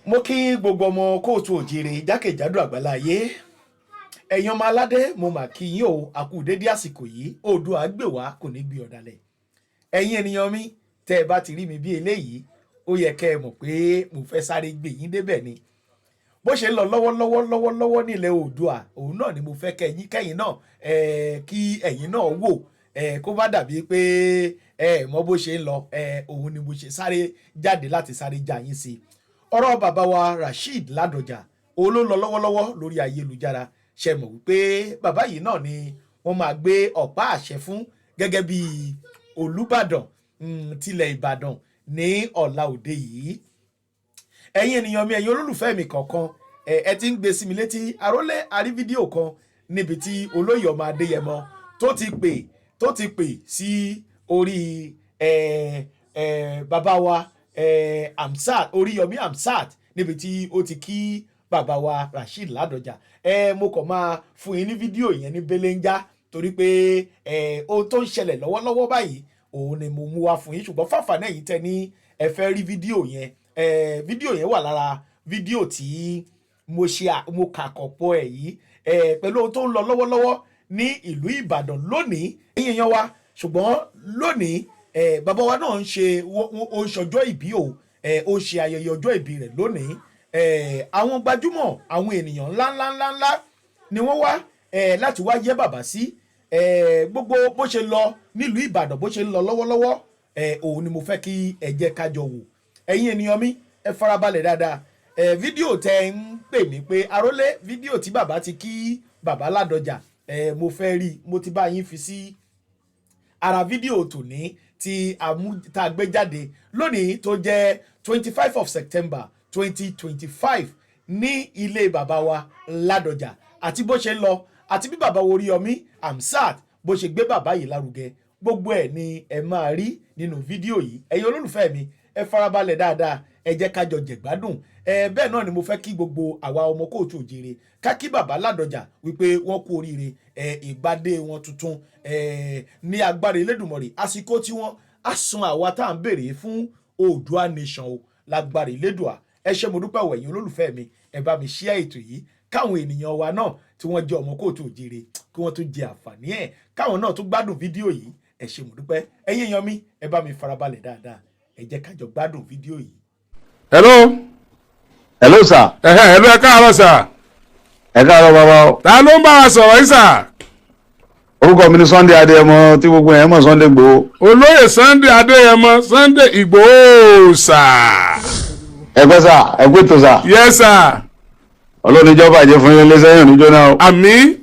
mo kí gbogbo ọmọ kóòtù òjìrè jákèjádò àgbáláyé ẹ̀yin ọmọ aládé mo mà kí yín o àkú dédé àsìkò yìí Oòduà gbè wá kò ní gbé ọ̀dàlẹ̀ ẹ̀yin ènìyàn mi tẹ́ ẹ bá ti rí mi bí eléyìí ó yẹ kẹ́ ẹ mọ̀ pé mo fẹ́ sáré gbé yín débẹ̀ ni bó ṣe ń lọ lọ́wọ́lọ́wọ́ nílẹ̀ Oòduà òun náà ni mo fẹ́ kẹ́yìn náà kí ẹ̀yin náà wò kó bá dàbí pé mọ bó ṣe ń lọ òun ni mo ṣe sáré jáde láti sáré já yín sí ọ̀rọ̀ bàbá wa Rasheed Ládọjà òun ló ń lọ lọ́wọ́lọ́wọ́ lórí ayélujára ṣe mọ̀ wípé bàbá yìí náà ni wọ́n máa gbé ọ̀pá àṣẹ fún gẹ́gẹ́ bí Olúbàdàn tilẹ̀ Ìbàdàn ní ọ̀la òde yìí ẹ̀yin ènìyàn mi ẹ̀yin olólùfẹ́ mi kọ̀ọ̀kan ẹ ti ń gbé sí mi létí àrólé àrí fídíò kan níbi tí olóyè ọmọ Adéyẹmọ tó ti pè sí orí bàbá wa Amsat Oríyọmí Amsat níbi tí ó ti kí bàbá wa Rasheed Ládọjà mo kàn máa fún yín ní fídíò yẹn ní belenja torí pé ohun tó ń ṣẹlẹ̀ lọ́wọ́lọ́wọ́ báyìí òun ni mo mú wá fún yín ṣùgbọ́n fàfànà yìí tẹ́ ní ẹ fẹ́ rí fídíò yẹn wà lára fídíò tí mo kàkọ̀pọ̀ ẹ̀ yìí pẹ̀lú ohun tó ń lọ lọ́wọ́lọ́wọ́ ní ìlú Ìbàdàn lónìí ẹ̀yin èèyàn wa ṣùgbọ́n lónìí bàbá wa náà ń ṣe ọjọ́ ìbí ó ń ṣe ayẹyẹ ọjọ́ ìbí rẹ̀ lónìí àwọn gbajúmọ̀ àwọn ènìyàn ńláńlá ni wọ́n wá láti wá yẹ́ bàbá sí gbogbo bó ṣe lọ nílùú Ìbàdàn bó ṣe ń lọ lọ́wọ́lọ́wọ́ òun ni mo fẹ́ kí ẹ jẹ́ ká jọ wò ẹ̀yin ènìyàn mi ẹ farabalẹ̀ dáadáa fídíò tẹ́ ń pè mí pé àrólé fídíò tí bàbá ti kí bàbá Ládọjà mo fẹ́ rí mo ti bá yín fi sí ara fídíò tòní tí a gbé jáde lónìí tó jẹ́ 25 of September 2025 ní ilé bàbá wa Ládọjà àti bó ṣe ń lọ àti bí bàbá Oríyọmí Amsat bó ṣe gbé bàbá yìí lárugẹ gbogbo ẹ̀ ni ẹ máa rí nínú fídíò yìí ẹ̀yin olólùfẹ́ mi ẹ farabalẹ̀ dáadáa ẹ jẹ́ ká jọ jẹ̀gbádùn bẹ́ẹ̀ náà ni mo fẹ́ kí gbogbo àwa ọmọ kóòtù òjìrè ká kí bàbá Ládọjà wípé wọ́n kú oríire ìgbádé wọn tuntun ní agbára Elédùmarè àsìkò tí wọ́n á sun àwa tá à ń béèrè fún Oòduà nation o lágbára Elédùà ẹ ṣé mo dúpẹ́ wẹ̀yin olólùfẹ́ mi ẹ bá mi share ètò yìí káwọn ènìyàn wa náà tí wọ́n jẹ́ ọmọ kóòtù òjìrè kí wọ́n tún jẹ àǹfààní ẹ̀ káwọn náà tún gbádùn fídíò yìí ẹ ṣé mo dúpẹ́ ẹ̀yin èèyàn mi ẹ bá mi farabalẹ̀ dáadáa ẹ jẹ́ ká jọ gbádùn fídíò yìí. hello sir. hello ẹ káàárọ̀ sir. ẹ káàárọ̀ bàbá o. ta ló ń bá wa sọ̀rọ̀ yìí sir. orúkọ mi ni Sunday Adéyẹmọ tí gbogbo yẹn mọ̀ Sunday Igboho. olóyè Sunday Adéyẹmọ Sunday Igboho sir. ẹ gbẹ́ sà ẹ gbé tó sà. yes sir. Ọlọ́run ìjọba àjẹ fún yín lẹ́sẹ̀ yín níjọ́ náà o.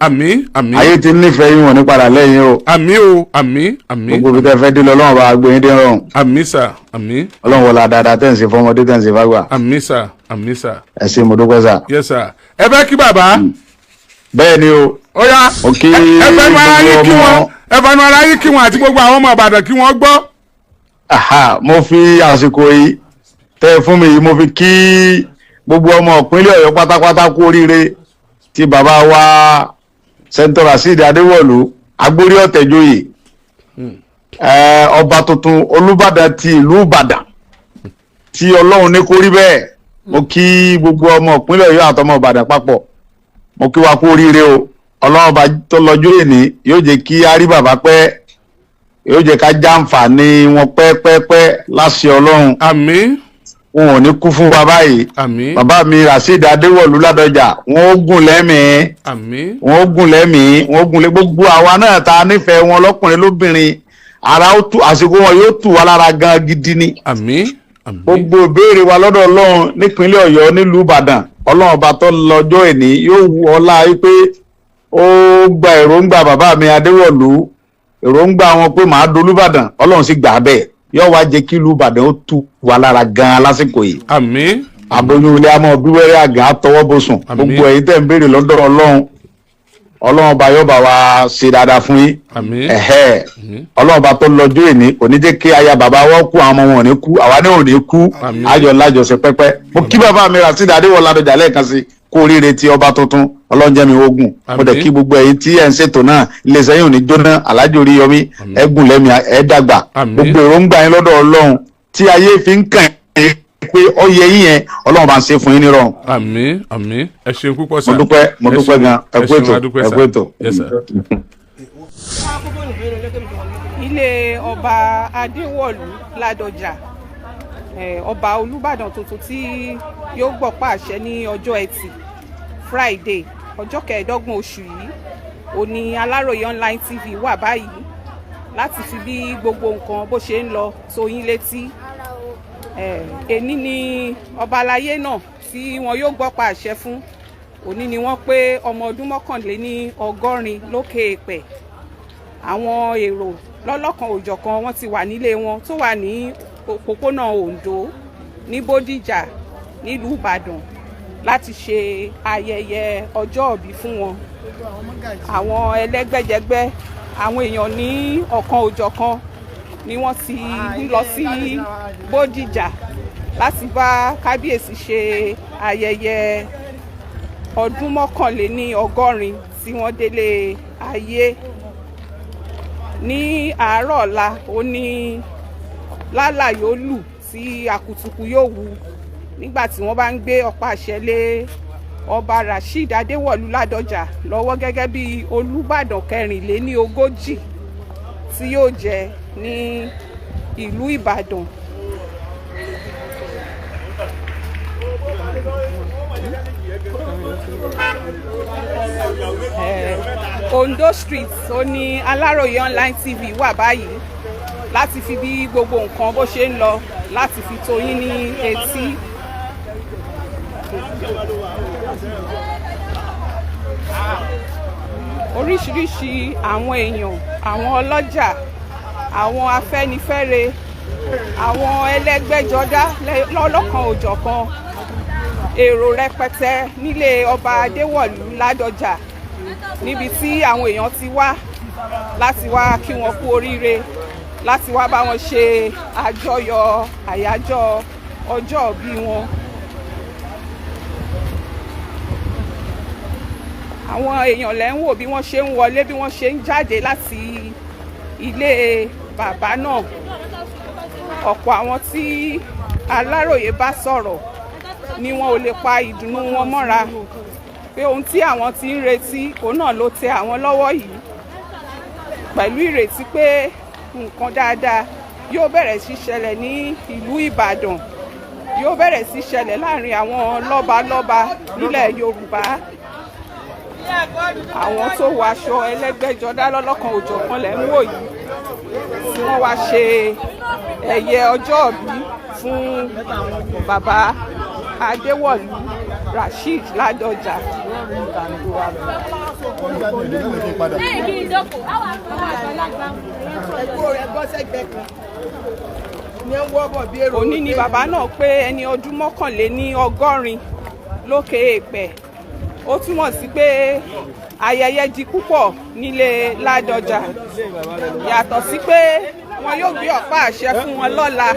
àmín. ayé ti nífẹ̀ẹ́ yín wọ̀n ní padà lẹ́yìn o. àmín. gbogbo bí tẹ́ fẹ́ dé lọ Ọlọ́run bá gbé yín dé rọrùn. àmín sir àmín. Ọlọ́run wọlé dáadáa tẹ̀ ń ṣe fọmọdé tẹ̀ ń ṣe fágbà. àmín sir. ẹ ṣé mo dúpẹ́ sà. yes sir. ẹ fẹ́ kí bàbá. bẹ́ẹ̀ ni o. ó yá ẹ fẹ́nu ara yín kí wọn àti gbogbo àwọn ọmọ Ìbàdàn kí wọ́n gbọ́. mo fi àsìkò yìí tẹ́ fún mi yìí mo fi kí gbogbo ọmọ ìpínlẹ̀ Ọ̀yọ́ pátápátá kú oríire tí bàbá wa Sẹ́ńtọ̀ Rasheed Adéwọ̀lú agbórí ọ̀tẹ̀jọyè ọba tuntun Olúbàdàn ti ìlú Ìbàdàn tí Ọlọ́run ní kó rí bẹ́ẹ̀ mo kí gbogbo ọmọ ìpínlẹ̀ Ọ̀yọ́ àtọmọ Ìbàdàn papọ̀ mo kí wa kú oríire o Ọlọ́run bá tó lọ́jọ́ èní yóò jẹ́ kí a rí bàbá pẹ́ yóò jẹ́ ká jàǹfààní wọn pẹ́pẹ́pẹ́ láṣẹ Ọlọ́run. àmín. wọn ò ní kú fún wa báyìí. àmín. bàbá mi Rasheed Adéwọ̀lú Ládọjà wọn ó gùn lẹ́mìí. àmín. wọn ó gùn lẹ́mìí wọn ó gùn lé gbogbo àwa náà ta nífẹ̀ẹ́ wọn lọ́kùnrin lóbìnrin ara ó tu àsìkò wọn yóò tù wá lára gan gidi ni. àmín. gbogbo ìbéèrè wa lọ́dọ̀ Ọlọ́run nípínlẹ̀ Ọ̀yọ́ nílùú Ìbàdàn Ọlọ́run ọba tó lọ́jọ́ èní yóò wù ọlá wípé ó gba èròǹgbà bàbá mi Adéwọ̀lú èròǹgbà wọn pé màá dolúbàdàn Ọlọ́run sì gbà bẹ́ẹ̀ yóò wá jẹ́ kí ìlú Ìbàdàn ó tù wá lára gan lásìkò yìí. àmín. aboyún ilé amọ̀ bíwẹ́rẹ́ àgàn àtọwọ́ bọ̀sùn gbogbo ẹ̀yin tẹ́ ń béèrè lọ́dọ̀ Ọlọ́run ọba yóò bá wa ṣe dáadáa fún yín. àmín. Ọlọ́run ọba tó lọ́jọ́ èní kò ní jẹ́ kí aya bàbá wọn kú àwọn ọmọ wọn ní kú àwa náà ò ní kú ayọ̀ lájọṣe pẹ́pẹ́ mo kí bàbá mi Rasheed Adéwọ̀lú Ládọjà lẹ́ẹ̀kan sí kú oríire ti ọba tuntun Ọlọ́run jẹ́ mi ogun mo dẹ̀ kí gbogbo ẹ̀yin tí ẹ̀ ń ṣètò náà iléeṣẹ́ yìí ò ní jóná Alhaji Oríyọmí ẹ̀gùn lẹ́mí ẹ̀ dàgbà gbogbo èròǹgbà yín lọ́dọ̀ Ọlọ́run tí ayé fi ń kàn pé ó yẹ yín yẹn Ọlọ́run bá ń ṣe fún yín nírọ̀rùn. àmín àmín ẹ ṣeun púpọ̀ sà. mo dúpẹ́ gan ẹ kú ètò. ilé ọba Adéwọ̀lú Ládọjà ọba Olúbàdàn tuntun tí yóò gbọ̀pá àṣẹ ní ọjọ́ Ẹtì Friday ọjọ́ 15 oṣù yìí òní Aláròyé online TV wà báyìí láti fi bí gbogbo nǹkan bó ṣe ń lọ tó yín létí. Èní ni ọba aláyé náà tí wọn yóò gbọ̀pá àṣẹ fún. Òní ni wọ́n pé ọmọ ọdún 81 lókè èèpẹ̀. Àwọn èrò lọ́lọ́kan òjọ̀kan wọ́n ti wà nílé wọn tó wà ní òpópónà Oǹdó ní Bódìjà nílùú Ìbàdàn láti ṣe ayẹyẹ ọjọ́ ìbí fún wọn. Àwọn ẹlẹ́gbẹ́jẹgbẹ́ àwọn èèyàn ní ọ̀kan òjọ̀kan ni wọ́n ti ń lọ sí Bódìjà láti bá kábíyèsí ṣe ayẹyẹ ọdún 81 tí wọ́n délé ayé. Ní àárọ̀ ọ̀la ó ní lálà yóò lù tí àkùtùkù yóò wú nígbà tí wọ́n bá ń gbé ọ̀pá àṣẹ lé ọba Rasheed Adéwọ̀lú Ládọjà lọ́wọ́ gẹ́gẹ́ bí Olúbàdàn 44 tí yóò jẹ ní ìlú Ìbàdàn. Ondo Street ó ní Aláròyé online TV wà báyìí láti fi bí gbogbo nǹkan bó ṣe ń lọ láti fi tó yín ní etí. Oríṣiríṣi àwọn èèyàn, àwọn ọlọ́jà, àwọn afẹ́nifẹ́re, àwọn ẹlẹ́gbẹ́jọdá lọ́lọ́kan òjọ̀kan èrò rẹpẹtẹ nílé ọba Adéwọ̀lú Ládọjà níbi tí àwọn èèyàn ti wá láti wá kí wọn kú oríire, láti wá bá wọn ṣe àjọyọ̀ àyájọ́ ọjọ́ ìbí wọn. Àwọn èèyàn lẹ́ ń wò bí wọ́n ṣe ń wọlé, bí wọ́n ṣe ń jáde láti ilé bàbá náà. Ọ̀pọ̀ àwọn tí Aláròyé bá sọ̀rọ̀ ni wọn ò lè pa ìdùnnú wọn mọ́ra pé ohun tí àwọn ti ń retí òun náà ló tẹ àwọn lọ́wọ́ yìí, pẹ̀lú ìrètí pé nǹkan dáadáa yóò bẹ̀rẹ̀ sí ṣẹlẹ̀ ní ìlú Ìbàdàn, yóò bẹ̀rẹ̀ sí ṣẹlẹ̀ láàrin àwọn lọ́balọ́ba nílẹ̀ Yorùbá. Àwọn tó wọ aṣọ ẹlẹ́gbẹ́jọdá lọ́lọ́kan òjọ̀kan lẹ́ ń wò yìí tí wọ́n wá ṣe ẹ̀yẹ ọjọ́ ìbí fún bàbá Adéwọ̀lú Rasheed Ládọjà. Òní ni bàbá náà pé ẹni ọdún 81 lókè èèpẹ̀. Ó túmọ̀ sí pé ayẹyẹ di púpọ̀ nílé Ládọjà, yàtọ̀ sí pé wọn yóò gbé ọ̀pá àṣẹ fún wọn lọ́la.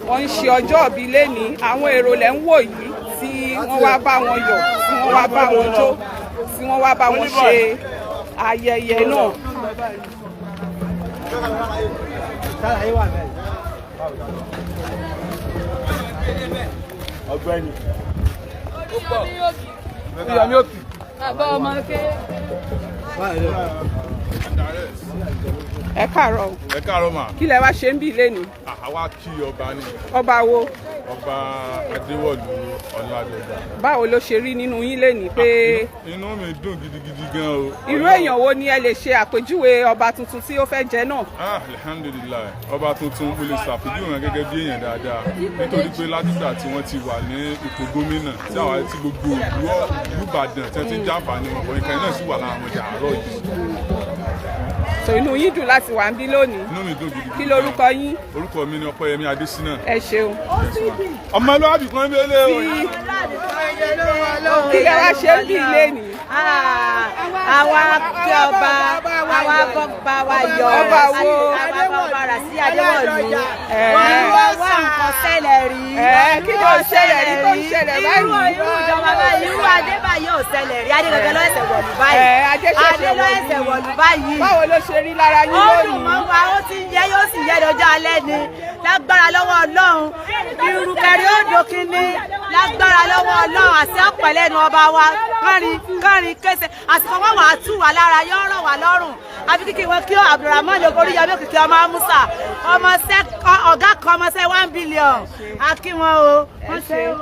Wọ́n ń ṣe ọjọ́ ìbí lénìí. Àwọn èrò lẹ́ ń wò yìí tí wọ́n wá bá wọn yọ̀, tí wọ́n wá bá wọn jó, tí wọ́n wá bá wọn ṣe ayẹyẹ náà. Ọ̀gbẹ́ni. Ẹ káàárọ̀. Ẹ káàárọ̀ mà. Kí lẹ wá ṣe ń bí lénìí? Àwa kí ọba ni. Ọba wo? Ọba Adéwọ̀lú Ọládọjà. Báwo ló ṣe rí nínú yín lénìí pé? Inú mi dùn gidigidi gan o. Irú èèyàn wo ni ẹ lè ṣe àpèjúwe ọba tuntun tí ó fẹ́ jẹ náà? Alhamdulilayi, ọba tuntun mo lè ṣàpèjúwe wọn gẹ́gẹ́ bí èèyàn dáadáa nítorí pé látìgbà tí wọ́n ti wà ní ipò gómìnà tí àwa ti gbogbo ìlú Ìbàdàn tí wọ́n ti ń jàǹfààní wọn ọ̀rìn kan náà sì wà láwọn ọjà àárọ̀ yìí. So inú yín dùn láti wà ń bí lónìí. Inú mi dùn gidigidi. Kí lorúkọ yín? Orúkọ mi ni Ọpẹ́yẹmí Adésínà. Ẹ ṣeun. Ọmọlúwàbí kan bẹ́ẹ̀ lé o. Kí lẹ wá ṣe ń bí lénìí? àwa kí ọba àwa bọ́ba wa yọ àwa rà sí Adéwọ̀lú wọ́n wá nǹkan ṣẹlẹ̀ rí kí ló ń ṣẹlẹ̀ rí tó ń ṣẹlẹ̀ báyìí irú ìjọba báyìí irú Adébáyọ̀ ò ṣẹlẹ̀ rí Adégẹgẹ ló ẹsẹ̀ wọ̀lú báyìí Adé ló ẹsẹ̀ wọ̀lú báyìí. báwo ló ṣe rí lára yín lónìí. ó dùn mọ́ wa ó ti yẹ yóò sì yẹ lọ́jọ́ alẹ́ ni lágbára lọ́wọ́ Ọlọ́run irú kẹrí ó dókínní lágbára lọ́wọ́ Ọlọ́run àti ọ̀pẹ̀lẹ́nu ọba wa kánrin kése àsìkò wọn wà á tù wá lára yọ ọ̀rọ̀ wà lọ́rùn àfi kíkì wọn kí Abdulrahman lógorí yọmí òkìkí ọmọ amúsà ọ̀gá kan ọmọọṣẹ́ 1 billion a kí wọn o wọ́n ṣe o.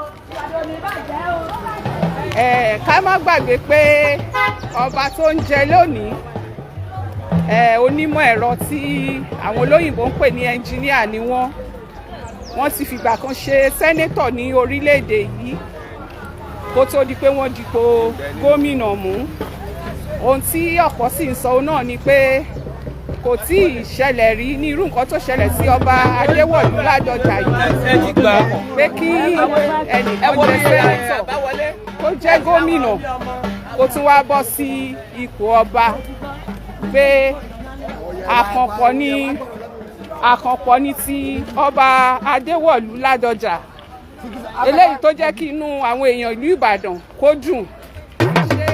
ká má gbàgbé pé ọba tó ń jẹ lónìí onímọ̀ ẹ̀rọ tí àwọn olóyìnbó ń pè ní ẹnjíníà ni wọ́n ti fìgbà kan ṣe sẹ́nétọ̀ ní orílẹ̀-èdè yìí kó tó di pé wọ́n dipò gómìnà mú ohun tí ọ̀pọ̀ sì ń sọ náà ni pé kò tí ì ṣẹlẹ̀ rí ní irú nǹkan tó ṣẹlẹ̀ sí ọba Adéwọ̀lú Ládọjà yìí pé kí ẹnìkan jẹ́ sẹ́nétọ̀ tó jẹ́ gómìnà kó tún wá bọ́ sí ipò ọba pé àkànpọ̀ ní ti ọba Adéwọ̀lú Ládọjà eléyìí tó jẹ́ kí inú àwọn èèyàn ìlú Ìbàdàn kó dùn ṣé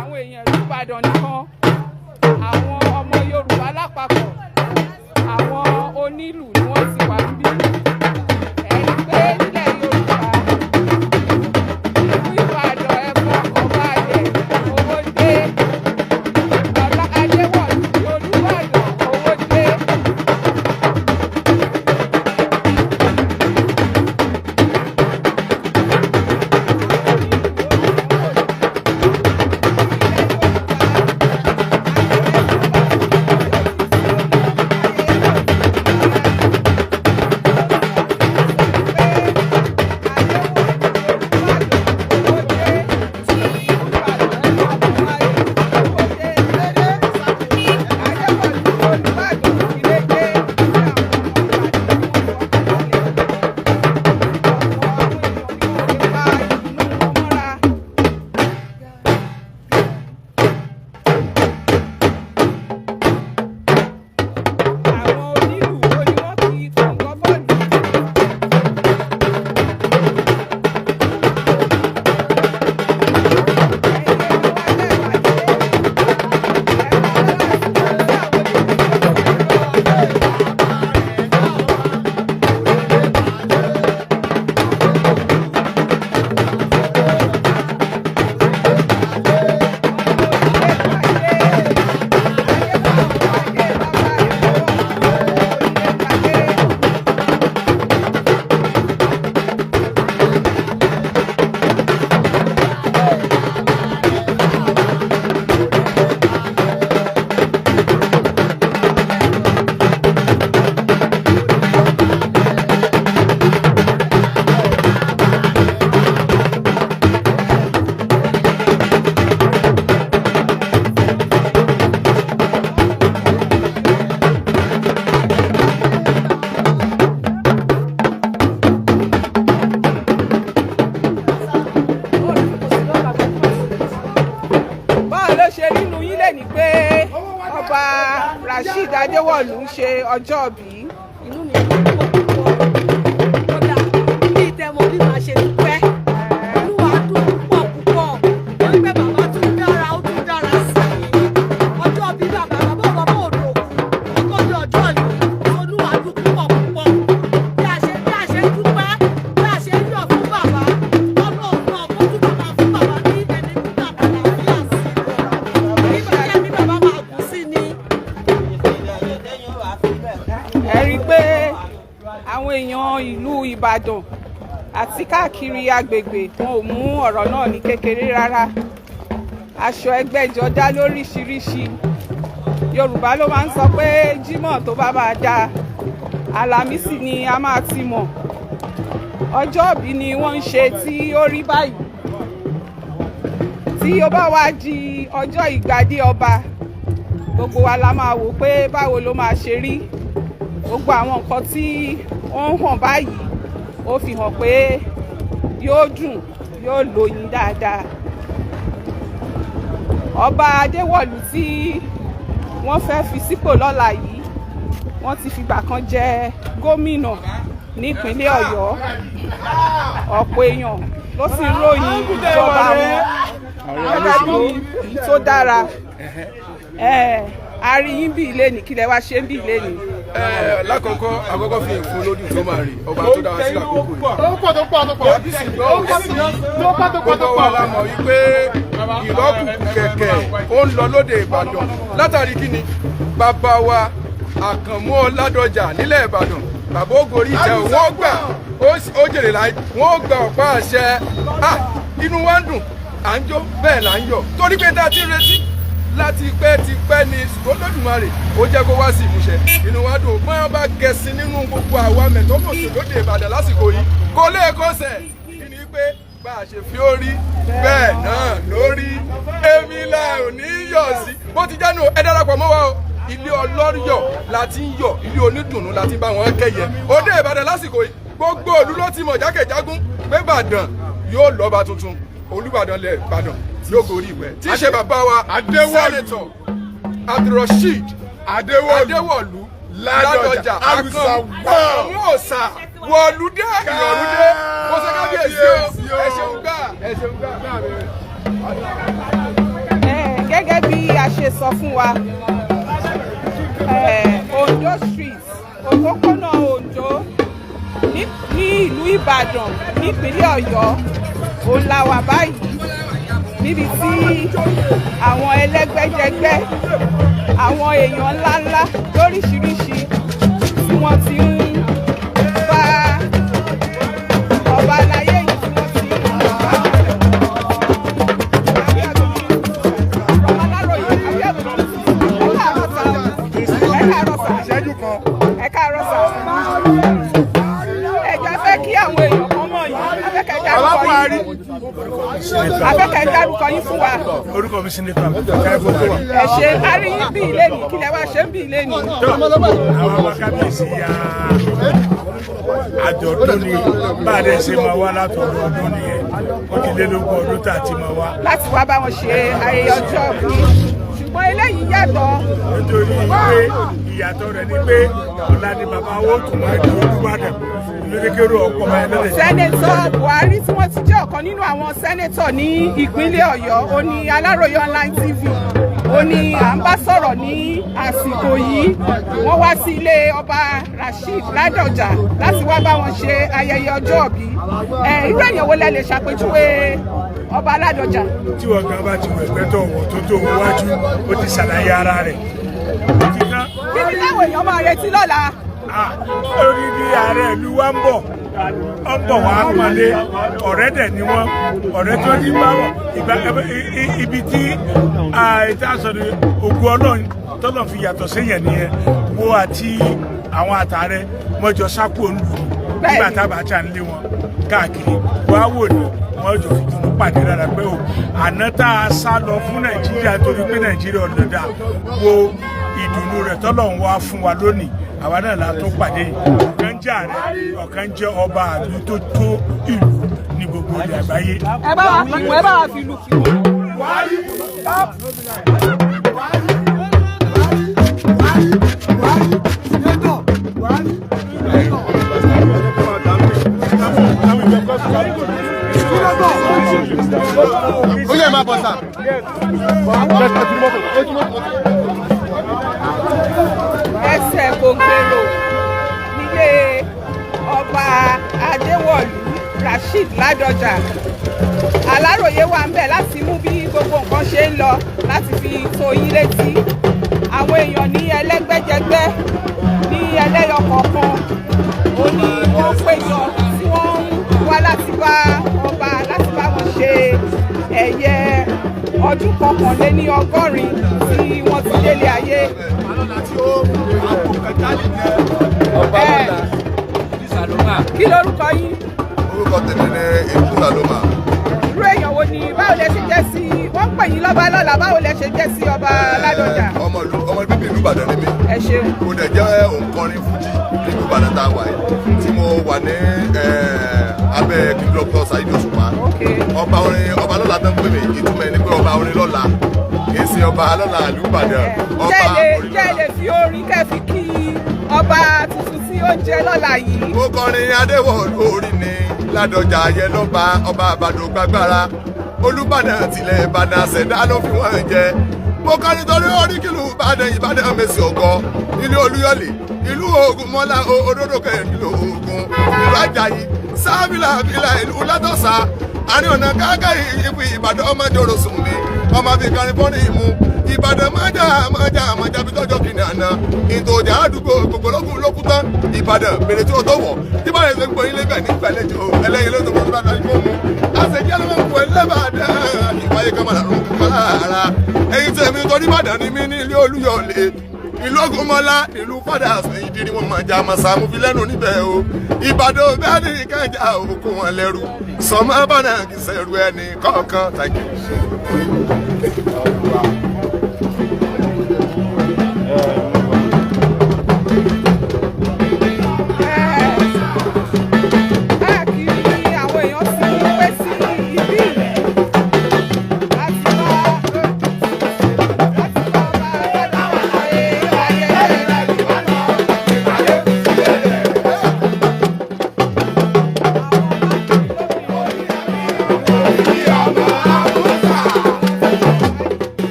àwọn èèyàn ìlú Ìbàdàn nìkan àwọn ọmọ Yorùbá lápapọ̀ àwọn onílù ni wọ́n ti wà níbí ẹni pé nílẹ̀ Yorùbá ìlú Ìbàdàn ẹ̀kọ́ ọba àjẹ́ owó dé ọba Adéwọ̀lú Olúbàdàn owó dé. Adéwọ̀lú ń ṣe ọjọ́ bí. inú mi dùn púpọ̀ kódà bí ìtẹ̀mọ̀ bí màá ṣe dúpẹ́ inú wa dùn púpọ̀ wọ́n gbé bàbá tún dára ó tún dára sí i ọjọ́ bí bàbá òdò òkú ọkọ̀ bí ọjọ́ ìlú inú wa dùn púpọ̀ bí a ṣe dúpẹ́ bí a ṣe yọ̀ fún bàbá ọlọ́run náà kó tún bàbá fún bàbá ní ẹni tí bàbá làáfíà sí i nígbà tí bàbá máa kú sí ni. ẹ rí i pé àwọn èèyàn ìlú Ìbàdàn àti káàkiri agbègbè wọn ò mú ọ̀rọ̀ náà ní kékeré rárá aṣọ ẹgbẹ́jọdá lóríṣiríṣi Yorùbá ló máa ń sọ pé Jímọ̀ tó bá máa dáa Àlàmísì ni a máa ti mọ̀ ọjọ́bí ni wọ́n ń ṣe tí ó rí báyìí tí ó bá wá di ọjọ́ ìgbàdé ọba gbogbo wa la máa wò pé báwo ló máa ṣe rí gbogbo àwọn nǹkan tí ó ń hàn báyìí ó fi hàn pé yóò dùn yóò lóyin dáadáa ọba adéwọ̀lú tí wọ́n fẹ́ fi sípò lọ́la yìí wọ́n ti fìgbà kan jẹ gómìnà nípínlẹ̀ ọ̀yọ́ ọ̀pọ̀ èèyàn ló sì ń ròyìn ìjọba wọn gẹ́gẹ́ bí èyí tó dára. A rí yín bí ilé ní kílẹ̀ wá ṣe ń bí ilé ní. Lákọ̀ọ́kọ́ àkọ́kọ́ fi ìfún lódì tó máa rí ọba tó dára sí àkókò yìí. Gbogbo wa la mọ̀ wípé ìrọ́kùnkùn kẹ̀kẹ́ ó ń lọ lóde Ìbàdàn látàrí kíni bàbá wa Àkànmú Ọládọjà nílẹ̀ Ìbàdàn bàbá ògòrí ìtẹ́ wọ́n gbà ó jèrè láì wọ́n gba ọ̀pá àṣẹ inú wa ń dùn à ń jó bẹ́ẹ̀ là ń yọ̀ torí pé tá a ti retí láti pẹ́ ti pẹ́ ni Olódùmarè ó jẹ́ kó wá sí ìmúṣẹ inú wa dùn pé wọ́n bá gẹ̀ẹ́sì nínú gbogbo àwa mẹ̀tọ́mọ̀sí lóde Ìbàdàn lásìkò yìí kó lè kọ́sẹ̀ kí ni pé bá a ṣe fi ó rí bẹ́ẹ̀ náà lórí èmi la ò ní yọ̀ sí bó ti jẹ́nu ẹ darapọ̀ mọ́ wa o ilé ọlọ́yọ̀ la ti ń yọ̀ ilé onídùnnú la ti bá wọn kẹ́yẹ òde Ìbàdàn lásìkò yìí gbogbo òlu ló ti mọ̀ jákèjágún pé Ìbàdàn yóò lọ́ba tuntun Olúbàdàn lẹ̀ Ìbàdàn yóò gorí ìpẹ́ tí í ṣe bàbá wa sẹ́nẹ̀tọ̀ Abdulrasheed Adéwọ̀lú Ládọjà Àkànmú ọ̀sà wọ̀lúdé ìrọ̀lúdé mo ṣe kábíyèsí o ẹ ṣeun gbà. Gẹ́gẹ́ bí a ṣe sọ fún wa Ondo Street òpópónà Ondo ní ìlú Ìbàdàn nípínlẹ̀ Ọ̀yọ́ òun la wà báyìí níbi tí àwọn ẹlẹ́gbẹ́jẹgbẹ́ àwọn èèyàn ńláńlá lóríṣiríṣi tí wọ́n ti ń bá ọba aláyé yìí tí wọ́n ti ń bá ẹ káàárọ̀ sà ẹjọ́ fẹ́ kí àwọn èèyàn kan mọ̀ yìí afẹ́kẹ́ dárúkọ yín fún wa. Orúkọ mi sí nípa káyọ̀kọ́. Ẹ ṣe aríyín bí ilé ní kílẹ̀ wá ṣe ń bí ilé ní. Àwọn ọmọ kábíyèsí ya àjọ̀dún ni bá a dẹ̀ ṣe máa wá látọ̀dọ̀ ọdún nìyẹn ó ti lé lógún ọdún tá a ti máa wá. Láti wá bá wọn ṣe ayẹyẹ ọjọ́ bí ṣùgbọ́n eléyìí yàtọ̀. Nítorí pé ìyàtọ̀ rẹ̀ ni pé ọ̀la ni bàbá owó tún máa di Olúbàdàn lóríkèrò ọkọ̀ máa lọ́dẹ̀. Sẹ́nẹ̀tọ̀ Buhari tí wọ́n ti jẹ́ ọ̀kan nínú àwọn sẹ́nẹ̀tọ̀ ní ìpínlẹ̀ Ọ̀yọ́ ó ní Aláròyé online TV ó ní à ń bá sọ̀rọ̀ ní àsìkò yìí wọ́n wá sí ilé ọba Rasheed Ládọjà láti wá bá wọn ṣe ayẹyẹ ọjọ́ òbí irú èèyàn wo lẹ lè ṣàpèjúwe ọba Ládọjà. Tí wọn gan bá ti wọ ẹgbẹ́ tó wọ̀ tó tó wájú ó ti ṣàlàyé ara rẹ̀. Kí ni táwọn èèyàn máa retí lọ́la? Orí ni ààrẹ ìlú wa ń bọ̀ wá pọ̀lé ọ̀rẹ́ dẹ̀ ni wọ́n ọ̀rẹ́ tó ní bá wọ̀ ibi tí ìtàsọ̀rọ̀ ògùn ọlọ́run tọ́lọ̀ fi yàtọ̀ séyàn nìyẹn wo àti àwọn àtàrẹ mọ́jọ sápò ń lù nígbà tábà tí a ń lé wọn káàkiri wá wò ní wọ́n jọ fi dùnú pàdé rárá pé o àná tá a sá lọ fún Nàìjíríà torí pé Nàìjíríà ọ̀dọ̀dà wo ìdùnnú rẹ̀ tọ́lọ̀ ń wá fún wa lónìí àwa náà la tó pàdé ọ̀kan jẹ́ ààrẹ ọ̀kan jẹ́ ọba àlú tó tó ìlú ní gbogbo ilẹ̀ àgbáyé. Ẹ bá wa fi lù kí wọn. Ó yẹ máa bọ̀ sá. Ẹsẹ̀ gbòǹgbèrò nílé ọba Adéwọ̀lú Rasheed Ládọjà. Aláròyé wà ń bẹ̀ láti mú bí gbogbo nǹkan ṣe ń lọ láti fi tó yín létí. Àwọn èèyàn ní ẹlẹ́gbẹ́jẹgbẹ́ ní ẹlẹ́yọ kọ̀ọ̀kan ó ní wọ́n péjọ tí wọ́n ń wá láti bá ọba láti bá wọn ṣe ẹ̀yẹ ọdún kọkànléní ọgọ́rin tí wọ́n ti délé ayé. Kí lorúkọ yín? Orúkọ tèmi ni Èkú Sàlómà. Irú èèyàn wo ni báwo lẹ ṣe jẹ́ sí wọ́n pè yín lọ́ba lọ́la báwo lẹ ṣe jẹ́ sí ọba Ládọjà? Ọmọ bíbí ìlú Ìbàdàn ni mí. Ẹ ṣeun. Mo dẹ̀ jẹ́ òǹkọrin fújì nínú Ìbàdàn tá a wà yìí tí mo wà ní abẹ́ kí Dr. Saheed Òṣùpá. Ọba lọ́la tó ń pè mí ìtumọ̀ ẹni pé ọba orin lọ́la kì kábíyèsí ọba alọ́lá àlùbàdàn ọba jẹ́ lè fi orin kẹ́fì kí ọba tuntun tí ó jẹ́ lọ́la yìí. mo kọrin adéwọ̀lú orí ni ládọjà ayẹ lọ́ba ọba àbàdàn gbàgbára olùbàdàn tilẹ̀ ìbàdàn àṣẹ̀dá ló fi wọ́n jẹ mo kọrin torí oríkìlú ìbàdàn mèsì ọgọ ilé olúyọ̀lé ìlú ògúnmọ́lá òdòdó kẹrìndínlò ogun ìlú àjàyí sábìlà bílà ìlú látọ̀sà àárín ọ̀nà káàkà ìpín ìbàdàn ọmọ jòrò sùn mi ọmọ bíi kárìfọ́nì ìmú ìbàdàn májà bí tọ́jọ́ kìnìún àná ìtòjà àdúgbò gbogbo lókun tán ìbàdàn bèrè tí o tó wọ̀ tí báyìí ṣe ń gbọ́ ilé bẹ̀ ní ìgbàlejò ẹlẹ́yin ló tó kọ́ tó bá dájú fún mu àṣejẹ́ ló ń kú ẹlẹ́bàdàn ìwáyé kọ́mọ̀lá ló ń kú lára ẹ̀yin tẹ̀mí torí ìbàdàn ni mí ní ilé olúyọ̀lé ìlú ògúnmọ́lá ìlú fàdà ìdírí wọn máa jà màsà mo fi lẹ́nu níbẹ̀ o ìbàdàn bẹ́ẹ̀ ni kẹjà òkú wọn lẹ́rù sọmọ bánà kì í ṣẹ̀rù ẹni kọ̀ọ̀kan thank you.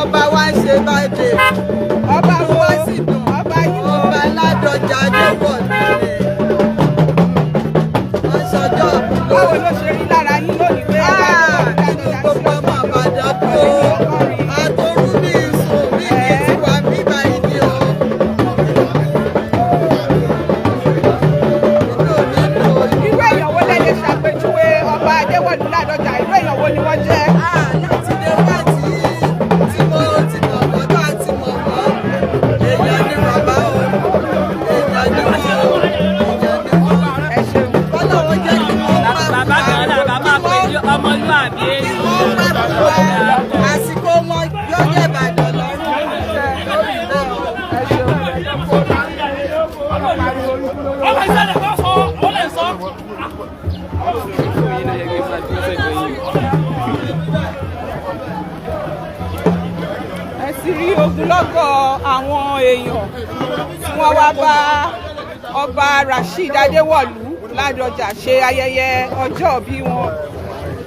Ọba wa ń ṣe báyìí. Ọba wa sì dùn. Ọba Ládọjà Adéwọ̀lú ni. Wọ́n ṣọjọ́ àbúrò. Báwo ló ṣe rí lára yín lónìí pé gbogbo ọmọ Ìbàdàn tó àtòrú ní ìsùn bí kì í ti wà bí báyìí ni o. Irú èèyàn wo lẹ lè ṣàpèjúwe ọba Adéwọ̀lú Ládọjà? Irú èèyàn wo ni wọ́n jẹ́? Láti lè wá tí mo ti mọ̀ wọ́n bá ti mọ̀ wọ́n. Èèyàn ni bàbá o. Èèyàn ni wọ́n o. Èèyàn ni wọ́n. Ẹ ṣeun. Ọlọ́run jẹ́ kí wọ́n máa bàbá kan náà bàbá pé ọmọlúwàbí èyí. wọ́n máa bù wá. Àsìkò wọn yóò jẹ́ Ìbàdàn lọ́rùn. Lórí bẹ́ẹ̀ o. Ẹ ṣeun. ọmọ ìṣẹ̀lẹ̀ kan sọ ó lè sọ. Ẹ sì rí ogunlọ́gọ̀ àwọn èèyàn tí wọ́n wá bá ọba Rasheed Adéwọ̀lú Ládọjà ṣe ayẹyẹ ọjọ́ bí wọn.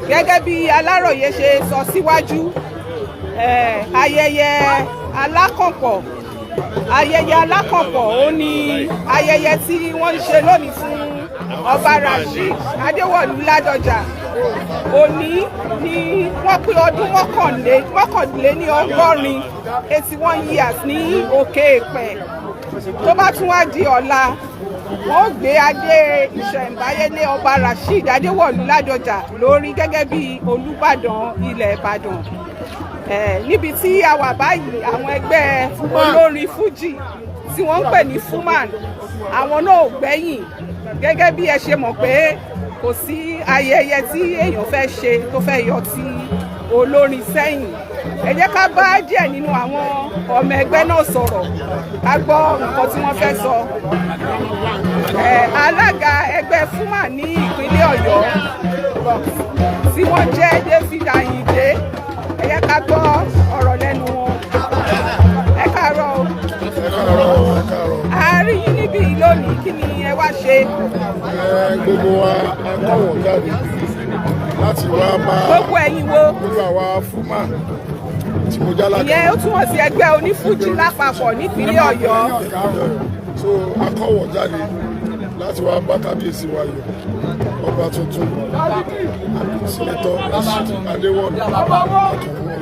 Gẹ́gẹ́ bí Aláròyé ṣe sọ síwájú, ayẹyẹ alákànpọ̀ ó ní ayẹyẹ tí wọ́n ń ṣe lónìí fún ọba Rasheed Adéwọ̀lú Ládọjà. Òní ni wọ́n pé ọdún mọ́kànléní ọgọ́rin 81 years ní òkè èpẹ̀. Tó bá tún wá di ọ̀la, wọ́n gbé adé ìṣẹ̀ǹbáyé lé ọba Rasheed Adéwọ̀lú Ládọjà lórí gẹ́gẹ́ bí Olúbàdàn ilẹ̀ Ìbàdàn. Níbi tí a wà báyìí, àwọn ẹgbẹ́ olórin fújì tí wọ́n ń pè ní Fuman àwọn náà ò gbẹ́yìn gẹ́gẹ́ bí ẹ ṣe mọ̀ pé kò sí ayẹyẹ tí èèyàn fẹ́ ṣe tó fẹ́ yọ ti olórin sẹ́yìn. Ẹ jẹ́ ká bá díẹ̀ nínú àwọn ọmọ ẹgbẹ́ náà sọ̀rọ̀ ká gbọ́ nǹkan tí wọ́n fẹ́ sọ. Alága ẹgbẹ́ Fuman ní ìpínlẹ̀ Ọ̀yọ́ tí wọ́n jẹ́ David Ayinde, ẹ jẹ́ ká gbọ́ ọ̀rọ̀ lẹ́nu wọn. Ẹ káàárọ̀ o. A rí yín níbí lónìí, kí ni ẹ wá ṣe? Gbogbo wa akọ̀wọ̀ jáde láti wá bá gbogbo ẹ̀yin wo gbogbo àwa Fuman tí mo já lága. Ìyẹn ó túmọ̀ sí ẹgbẹ́ onífújì lápapọ̀ nípínlẹ̀ Ọ̀yọ́. So akọ̀wọ̀ jáde láti wá bá kábíyèsí wa yọ ọba tuntun Sẹ́nẹ́tọ̀ Adéwọ̀lú Àkànmú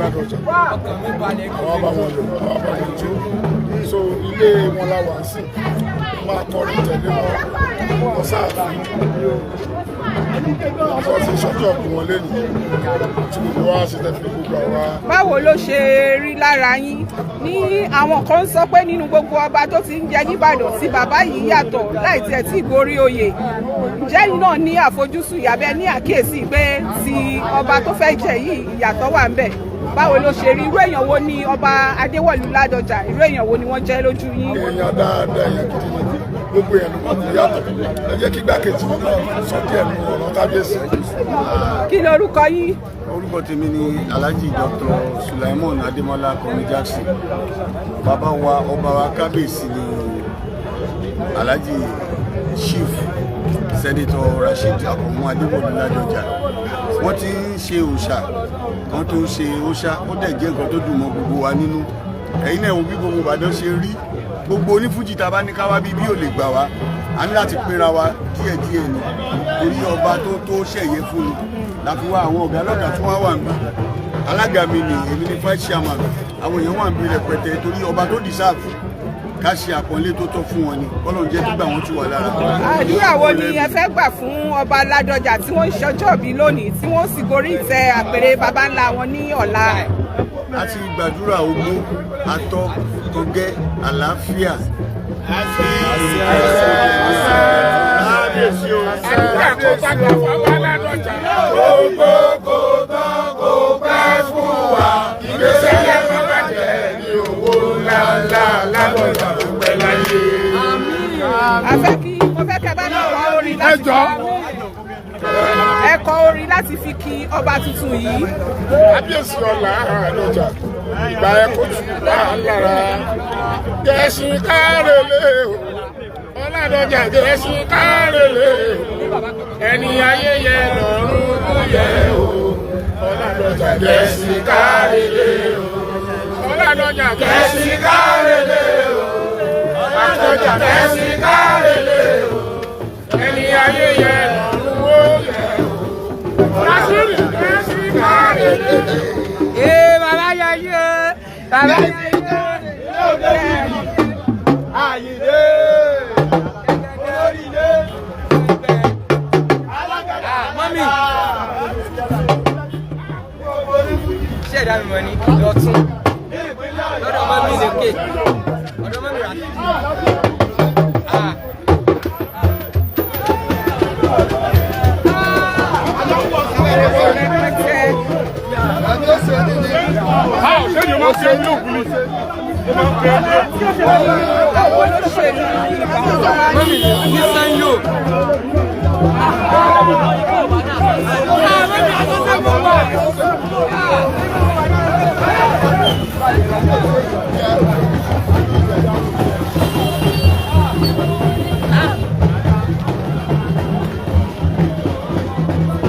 Ládọjà. Àwọn bá wọn lò, àwọn bá wọn jó. So ilé wọn la wà sí, máa kọrin tẹ̀lé wọn lọ sáàfin. Àwọn ti ṣọ́jọ́ ọ̀pọ̀ wọn lẹ́nu tí gbogbo wa ṣe tẹ́fì gbogbo àwa. Báwo ló ṣe rí lára yín? Ní àwọn kan ń sọ pé nínú gbogbo ọba tó ti ń jẹ n'Íbàdàn tí bàbá yìí yàtọ̀ láì tiẹ̀ tí ìgorí oyè. Ǹjẹ́ yín náà ní àfojúsùn ìyàbẹ̀ ní àkíyèsí pé ti ọba tó fẹ́ jẹ yìí ìyàtọ̀ wà ń bẹ̀? Báwo ló ṣe rí? Irú èèyàn wo ni ọba Adéwọ̀lú Ládọjà? Irú èèyàn wo ni wọ́n jẹ́ lójú yín? Èèyàn dáadáa yẹn gidi ni gbogbo yẹn ló kù yàtọ̀. Ẹ jẹ́ kí gbàkejì mi náà sọ díẹ̀ nínú ọ̀rọ̀ kábíyèsí. Kí lorúkọ yín? Orúkọ tèmi ni Alhaji Dr. Sulaimon Adémọ́lá Kọ́mi Jackson. Bàbá wa ọba wa kábíyèsí ni Alhaji Chief Senator Rasheed Àkànmú Adéwọ̀lú Ládọjà. Wọ́n ti ń ṣe òòṣà kan tó ń ṣe òòṣà, ó dẹ̀ jẹ́ nǹkan tó dùn mọ́ gbogbo wa nínú. Ẹ̀yin náà wo bí gbogbo Ìbàdàn ṣe rí. Gbogbo onífújì tá a bá ní ká wá bí ò lè gbà wá. A ní láti pínra wa díẹ̀díẹ̀ ni. Torí ọba tó ṣẹ̀yẹ fún mi. Láti wá àwọn ọ̀gá lọ́gà tí wọ́n wà ń bí. Alága mi ni èmi ní vice chairman. Àwọn èèyàn wà ń bí rẹpẹtẹ torí ọba tó deserve ká ṣe àpọ́nlé tó tọ́ fún wọn ni. Kọ́lọ́run jẹ́ kí gbà wọ́n tù wá lára. Àdúrà wo ni ẹ fẹ́ gbà fún ọba Ládọjà tí wọ́n ń ṣọjọ́ bí lónìí tí wọ́n sì gorí ìtẹ́ àpèrè baba ńlá wọn ní ọ̀la? A ti gbàdúrà ogbó, atọ́, ọgẹ́, àlàáfíà. Mo fẹ́ kẹ́ bá náà wá orin láti ẹ kọ orin láti fi kí ọba tuntun yìí. Kábíyèsí ọ̀la Ládọjà ìgbà ẹ̀kọ́ tù wá lára. Gẹ̀ẹ́sì kárẹ̀lẹ̀ o, Ọládọjà gẹ̀ẹ́sì kárẹ̀lẹ̀ o, ẹni ayẹyẹ lọ́rùn ló yẹ o. Ọládọjà gẹ̀ẹ́sì kárẹ̀lẹ̀ o, Ọládọjà gẹ̀ẹ́sì kárẹ̀lẹ̀ o, Ọládọjà gẹ̀ẹ́sì kárẹ̀lẹ̀ o, ẹni ayẹyẹ lọ́rùn ló yẹ o. Rasheed gẹ̀ẹ́sì kárẹ̀lẹ̀ o. Bàbá yẹyẹ, bàbá yẹyẹ, yóò dé Ayinde, olóríire, alágàdá, mọ́mí. Ṣé ẹ̀dá mi mọ̀ ní lọ́tún? Lọ́dọ̀ mọ́mí lókè, ọ̀dọ̀ mọ́mí rà kí.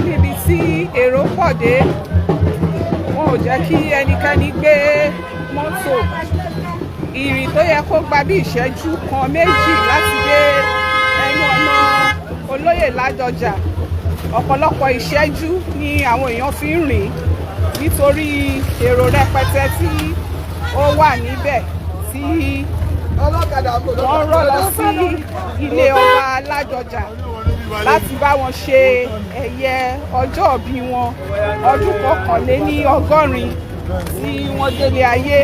Níbi tí èrò pọ̀ dé, wọn ò jẹ́ kí ẹnikẹ́ni gbé mọ́tò. Ìrìn tó yẹ kó gba bí ìṣẹ́jú kan méjì láti dé ẹnu ọ̀nà olóyè Ládọjà, ọ̀pọ̀lọpọ̀ ìṣẹ́jú ni àwọn èèyàn fi ń rìn nítorí èrò rẹpẹtẹ tí ó wà níbẹ̀ tí wọ́n rọ́ lọ sí ilé ọba Ládọjà láti bá wọn ṣe ẹ̀yẹ ọjọ́ ìbí wọn ọdún 180 tí wọ́n délé ayé.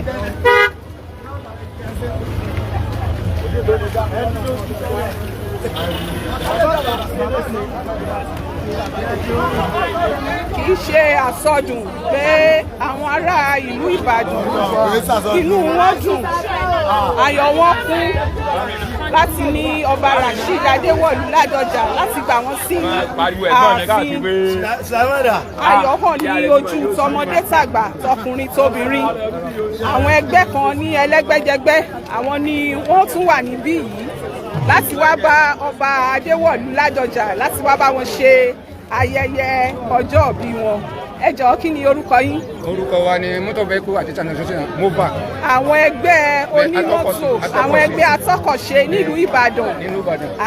kì í ṣe àsọdùn pé àwọn ará ìlú Ìbàdàn inú wọn dùn ayọ̀ wọn kún láti ní ọba Rasheed Adéwọ̀lú Ládọjà láti gbà wọ́n sí ààfin. Ayọ̀ hàn ní ojú tọmọdé tàgbà tọkùnrin tóbìnrin. Àwọn ẹgbẹ́ kan ní ẹlẹ́gbẹ́jẹgbẹ́ àwọn ni wọ́n tún wà níbí yìí láti wá bá ọba Adéwọ̀lú Ládọjà láti wá bá wọn ṣe ayẹyẹ ọjọ́ ìbí wọn. Ẹ jọ̀ọ́ kí ni orúkọ yín? Orúkọ wa ni mọ́tò bẹ́ẹ̀kú àti transportation mova. Àwọn ẹgbẹ́ onímọ́tò àwọn ẹgbẹ́ atọ́kọ̀ṣe nílùú Ìbàdàn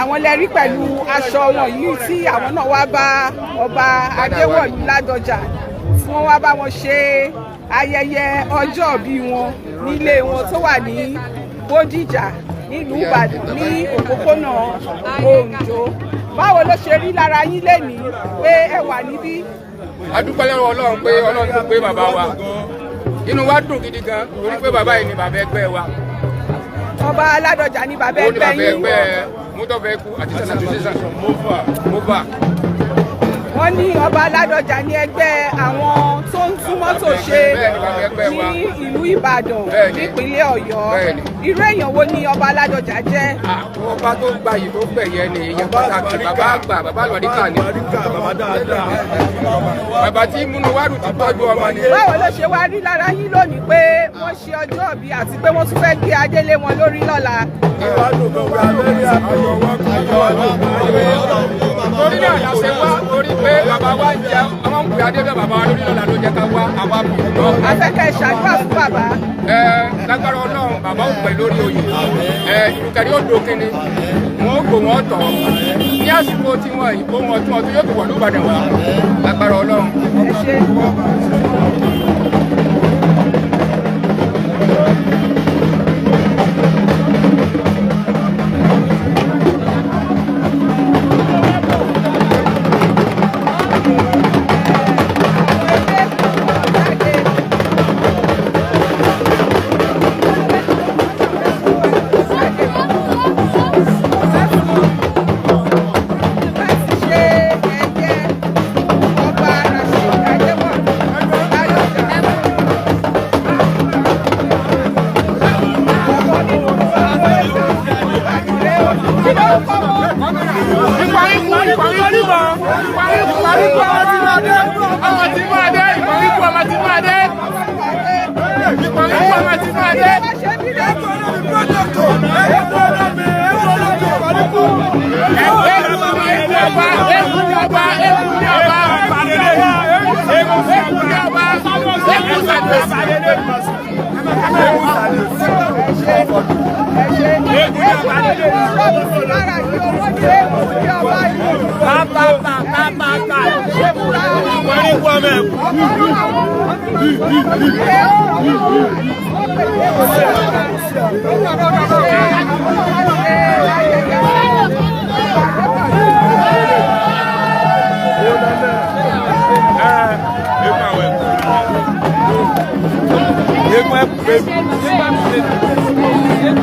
àwọn lẹ́rí pẹ̀lú aṣọ wọn yìí tí àwọn náà wá bá ọba Adéwọ̀lú Ládọjà tí wọ́n wá bá wọn ṣe ayẹyẹ ọjọ́ ìbí wọn nílé wọn tó wà ní Bódìjà nílùú Ìbàdàn ní òpópónà Oǹdó. Báwo ló ṣe rí lára yín lénìí pé ẹ wà níbí? A dúpẹ́ lọ́wọ́ Ọlọ́run pé Ọlọ́run tó pé bàbá wa inú wa dùn gidi gan torí pé bàbá yìí ni bàbá ẹgbẹ́ wa. Ọba Ládọjà ni bàbá ẹgbẹ́ yín. ó ní bàbá ẹgbẹ́ mọ́tò bẹ́ẹ̀kú àti transportation mova. Wọ́n ní ọba Ládọjà ní ẹgbẹ́ àwọn tó ń tún mọ́tò ṣe ní ìlú Ìbàdàn nípínlẹ̀ Ọ̀yọ́. Irú èèyàn wo ni ọba Ládọjà jẹ́? Ọba tó gbayì tó gbẹ̀yẹ ni èèyàn pàtàkì bàbá àgbà bàbá lọ́díkà ni. Bàbá tí múnú wárù ti tọ́jú ọmọ ni. Báwo ló ṣe wá rí lára yín lónìí pé wọ́n ṣe ọjọ́ ìbí àti pé wọ́n tún fẹ́ gbé adé lé wọn lórí lọ́la? Torí náà la ṣe wá torí pé bàbá wa ń jẹ ọmọ ń pè adé bẹ́ẹ̀ bàbá wa lórí lọ́la ló jẹ́ ká wá àwa bù náà. Afẹ́kẹ́ ṣàdúrà fún bàbá. Lágbára Ọlọ́run bàbá ò pẹ̀ lórí oyè. Ìrùkẹ̀rí ó do kíni wọn ó gbò wọn tọ̀ ní àsìkò tí wọn ìbò wọn tí wọn tó yóò tó wọ̀ lóbàdàn wa lágbára Ọlọ́run.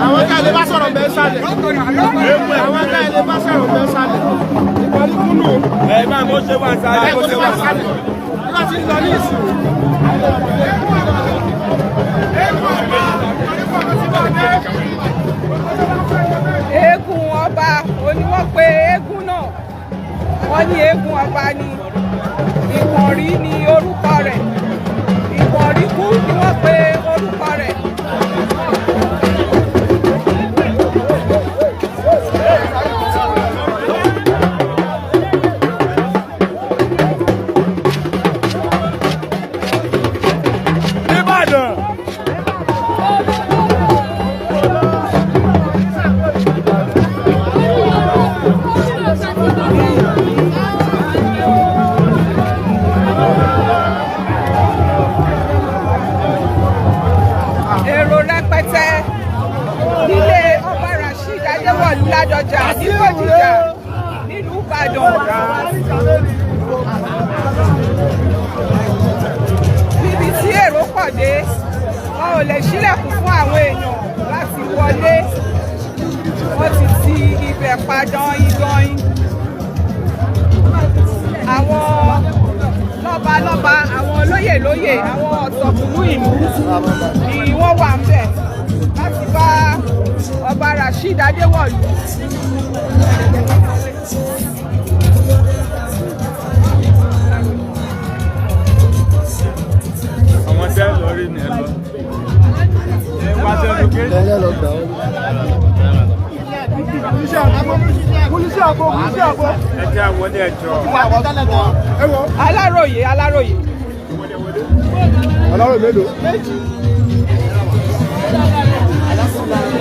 Àwọn ká lè bá sọ̀rọ̀ bẹ́ẹ̀ sálẹ̀. Àwọn ká lè bá sọ̀rọ̀ bẹ́ẹ̀ sálẹ̀. Ìpàdé kúnnù. Ẹ máa mọ̀ ṣe wá sálẹ̀. Ẹ ṣe wá sálẹ̀. Nígbà tí ń lọ ní ìsìn. Eégún ọba òní wọ́n pe eégún náà. Wọ́n ní eégún ọba ni. Ìpọ̀nrí ni orúkọ rẹ̀. Ìpọ̀nríkú ni wọ́n pe orúkọ rẹ̀. Ládọjà ní Bódìjà nílùú Ìbàdàn. Níbi tí èrò pọ̀ dé, wọn ò lè ṣílẹ̀kùn fún àwọn èèyàn láti wọlé. Wọ́n ti padàn igọ̀yìn àwọn lọ́balọ́ba àwọn olóyè àwọn ọ̀tọ̀kùlú ìlú ni wọ́n wà ń bẹ̀ láti bá ọba Rasheed Adéwọ̀lú. àwọn tẹ́ lórí ni ẹ lọ. Aláròyé mélòó.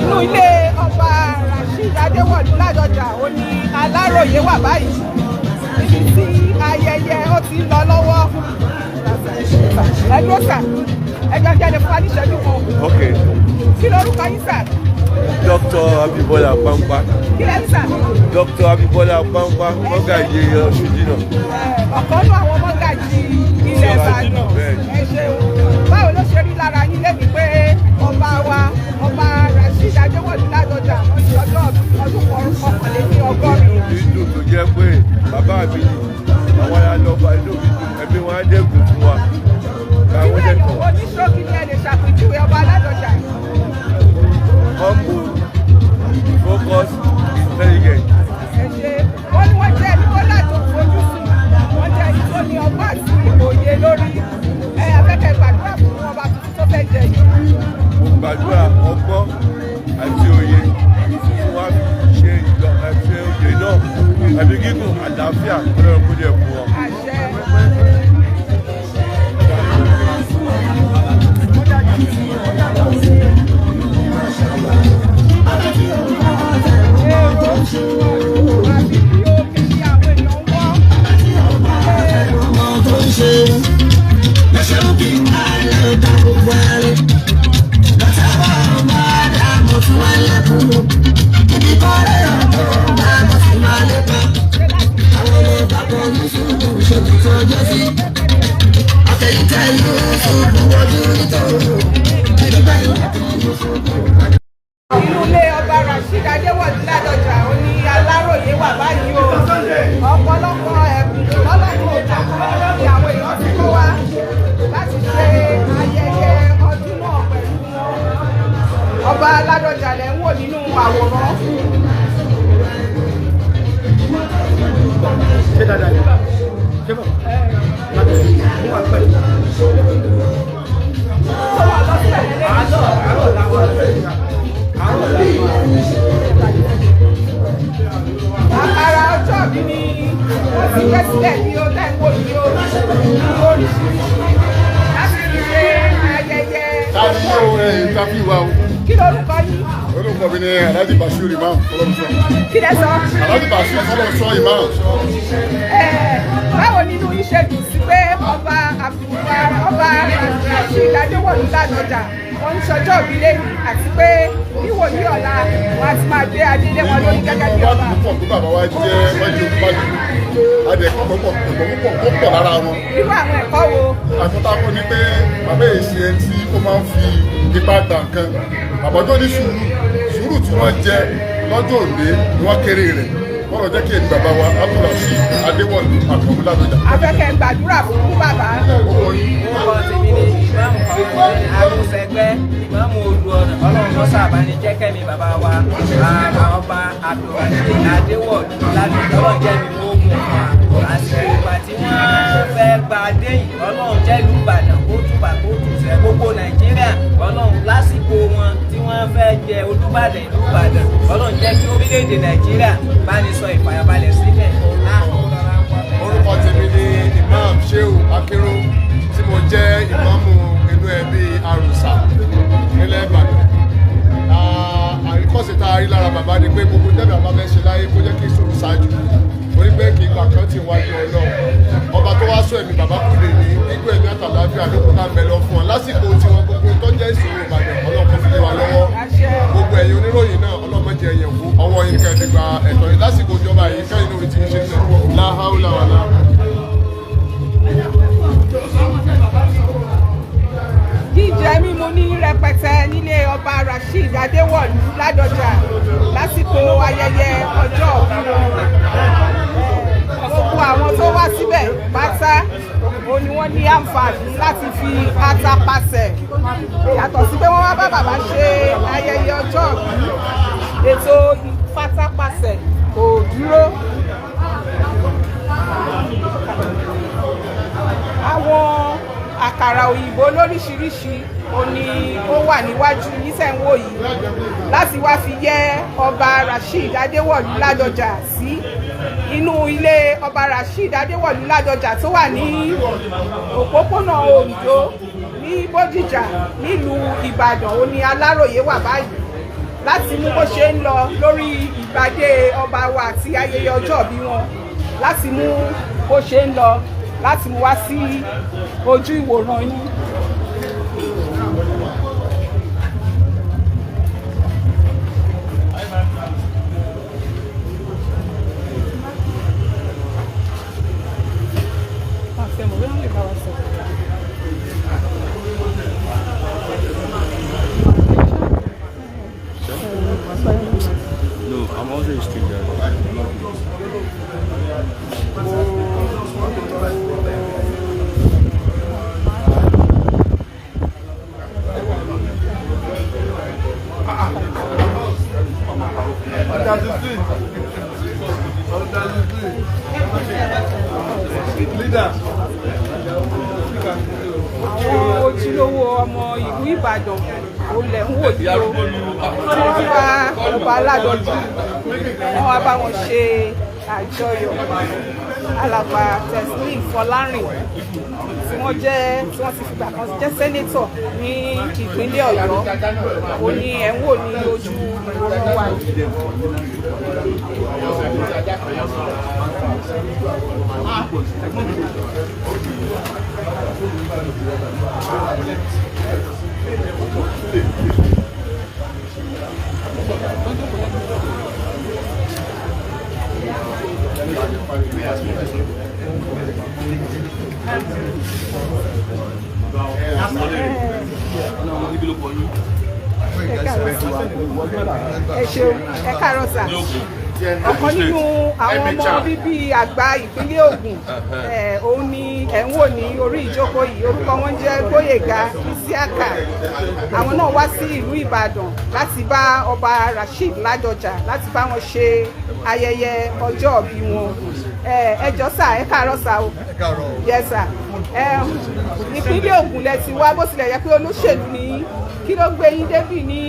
inú ilé ọba Rasheed Adéwọ̀lú Ládọjà ó ní Aláròyé wà báyìí níbi tí ayẹyẹ ó ti lọ lọ́wọ́. ẹdúró sà ẹgbẹ́ jáde fún aníṣẹ́jú kan. ok. kí lorúkọ yín sà. Dr. Abibola Pampa. kí lẹ́yìn sà. Dr. Abibola Pampa mọ́gàjì Ọ̀ṣùdínà. ọ̀kan nú àwọn mọ́gàjì ilẹ̀ Ìbàdàn. ẹ ṣeun. báwo ló ṣe rí lára yín lẹ́bi pé ọba wa ọba Rasheed Adéwọ̀lú Ládọjà wọ́n ti ọdún kọkànléní ọgọ́rin. ìdùn tó jẹ́ pé bàbá mi àwọn alọ́ba ìlú mi ẹbí wọn á dẹ́kun fún wa. oníṣòkì ni ẹ lè ṣàpèjúwe ọba Ládọjà. humble, focus, intelligent. ẹ ṣe wọ́n ní wọ́n jẹ́ ẹni tó láti fojú sí wọ́n jẹ́ ẹni tó ní ọgbọ́n àti òye lórí afẹ́kẹ́ gbàdúrà fún ọba tuntun tó fẹ́ jẹ yìí. gbàdúrà ọgbọ́n àti òye fún wa ṣe òye náà ẹbí gígùn àlàáfíà lọ́rọ̀ kó jẹ́ fún wọn. inú ilé ọba Rasheed Adéwọ̀lú Ládọjà ó ní Aláròyé wà báyìí o ọ̀pọ̀lọpọ̀ ẹ̀bùn lọ́lọ́dún ọjà ni àwọn èèyàn ti kó wá láti ṣe ayẹyẹ ọdún náà pẹ̀lú ọba Ládọjà lẹ́ ń wò nínú àwòrán. ṣé dáadáa ni ṣé bọ̀ mo wà pẹ̀lú. Àkàrà ọjọ́ mi ni wọ́n ti gbé sílẹ̀ ní o lẹ́kọ̀ọ́ ní o oríṣiríṣi láti fi ṣe ayẹyẹ. Táyé o ìtàbí wa o. Kí lorúkọ yín? Orúkọ mi ni Alhaji Bashir Imam Fọlọ́runṣọ́. Kí lẹ sọ? Alhaji Bashir Fọlọ́runṣọ́ Imam. Báwo nínú yín ṣe dùn sí pé ọba Rasheed Adéwọ̀lú Ládọjà wọ́n ń ṣọjọ́ òbí lẹ́yìn àti pé níwò ní ọ̀la wọn ti máa gbé adélé wọn lórí gẹ́gẹ́ bí ọba. Púpọ̀ tó bàbá wa jẹ́ wájú olùbàdàn. Adẹ̀kọ̀ púpọ̀ lára wọn. Irú àwọn ẹ̀kọ́ wo? Àkọ́tàkọ́ ni pé bàbá èyí ṣe ẹni tí ó máa ń fi ipá gbà nǹkan. Bàbá tó ní sùúrù tí wọ́n jẹ́ lọ́jọ́ òní ni wọ́n kéré rẹ̀. Wọ́n lọ jẹ́ kí ẹni bàbá wa Rasheed Adéwọ̀lú Àkànmú Ládọjà. Afẹ́kẹ́ gbàdúrà fún bàbá. Orúkọ tèmi ni ìmáàmù kan àrùsẹ̀gbẹ́ ìmáàmù olú ọ̀nà ọlọ́run tó sábà ní jẹ́kẹ́mi bàbá wa ọba Rasheed Adéwọ̀lú Ládọjà ọlọ́run jẹ́ mi lóògùn wa àsìkò ìgbà tí wọ́n fẹ́ gba adé yìí ọlọ́run jẹ́ ìlú Ìbàdàn kó túbà kó tùsẹ̀ gbogbo Nàìjíríà ọlọ́run lásìkò wọn tí wọ́n fẹ́ jẹ Olúbàdàn ìlú Ìbàdàn ọlọ́run jẹ́ kí orílẹ̀-èdè Nàìjíríà bá ní sọ ìfàyàbalẹ̀ sílẹ̀. Orúkọ tèmi ni Imam Shehu Akérò tí mo jẹ́ ìmáàmù inú ẹbí Àrùsà nílẹ̀ Ìbàdàn. Àríkọ́sí tá a rí lára bàbá ni pé gbogbo tẹ́lẹ̀ bàbá fẹ́ ṣe láyé kó jẹ́ kí ìṣòro ṣáájú. Orí pé kì í gbà kan ti wájú Ọlọ́run. Ọba tó wá sọ ẹ̀mí bàbá kù lè ní gbígbó ẹ̀mí àtàlàáfíà ló kó ká bẹ̀ lọ fún ọ. Lásìkò tí wọn gbogbo tó jẹ́ ìṣòro Ìbàdàn Ọlọ́run fi lé wa lọ́wọ́. Gbogbo ẹ̀yin oníròyìn náà Ọlọ́run jẹ́ ẹ̀yẹ̀ fún ọwọ́ yín kẹ́ ẹ ti gba ẹ̀tọ́ yìí lásìkò ìjọba yìí kẹ́yìn lórí ti ṣe láhàúlà wà láà. DJ jíjẹ mímu ní rẹpẹtẹ nílé ọba Rasheed Adéwọ̀lú Ládọjà lásìkò ayẹyẹ ọjọ́ òbí wọn. Gbogbo àwọn tó wá síbẹ̀ pátá òun ni wọ́n ní àǹfààní láti fi ata pasẹ̀. Yàtọ̀ sí pé wọ́n wá bá bàbá ṣe ayẹyẹ ọjọ́ òbí, ètò ìfatapasẹ̀ kò dúró. Àwọn àkàrà òyìnbó lóríṣiríṣi òní ó wà níwájú nísẹ̀ǹwò yìí láti wá fi yẹ́ ọba Rasheed Adéwọ̀lú Ládọjà sí inú ilé ọba Rasheed Adéwọ̀lú Ládọjà tó wà ní òpópónà Oǹdó ní Bódìjà nílùú Ìbàdàn ó ní Aláròyé wà báyìí láti mú bó ṣe ń lọ lórí ìgbàdé ọba wa àti ayẹyẹ ọjọ́ ìbí wọn, láti mú bó ṣe ń lọ láti mú wá sí ojú ìwòran yín. No, I'm also a street guy. Àwọn ojúlówó ọmọ ìlú Ìbàdàn olè ń wò yìí o, tí wọ́n wá ọba Ládọjà wọ́n wá bá wọn ṣe àjọyọ̀. Alàgbà Teslim Fọlárìn tí wọ́n ti fìgbà kan jẹ́ sẹ́nétọ̀ ní ìpínlẹ̀ Ọ̀yọ́ ó ní ẹ̀ ń wò ní ojú ìwòran wa yìí. Ẹ ṣeun, ẹ káàárọ̀ sà. Ọ̀kan nínú àwọn ọmọ bíbí àgbà ìpínlẹ̀ Ògùn òun ni ẹ̀ ń wò ní orí ìjókòó yìí, orúkọ wọn jẹ́ Gbóyèga Isiaka. Àwọn náà wá sí ìlú Ìbàdàn láti bá ọba Rasheed Ládọjà láti bá wọn ṣe ayẹyẹ ọjọ́ ìbí wọn. Ẹ jọ̀ọ́ sà, ẹ káàárọ̀ sà o. Yes sà. Ìpínlẹ̀ Ògùn lẹ ti wá bó tilẹ̀ yẹ pé olóṣèlú ni kí ló gbé yín débì ní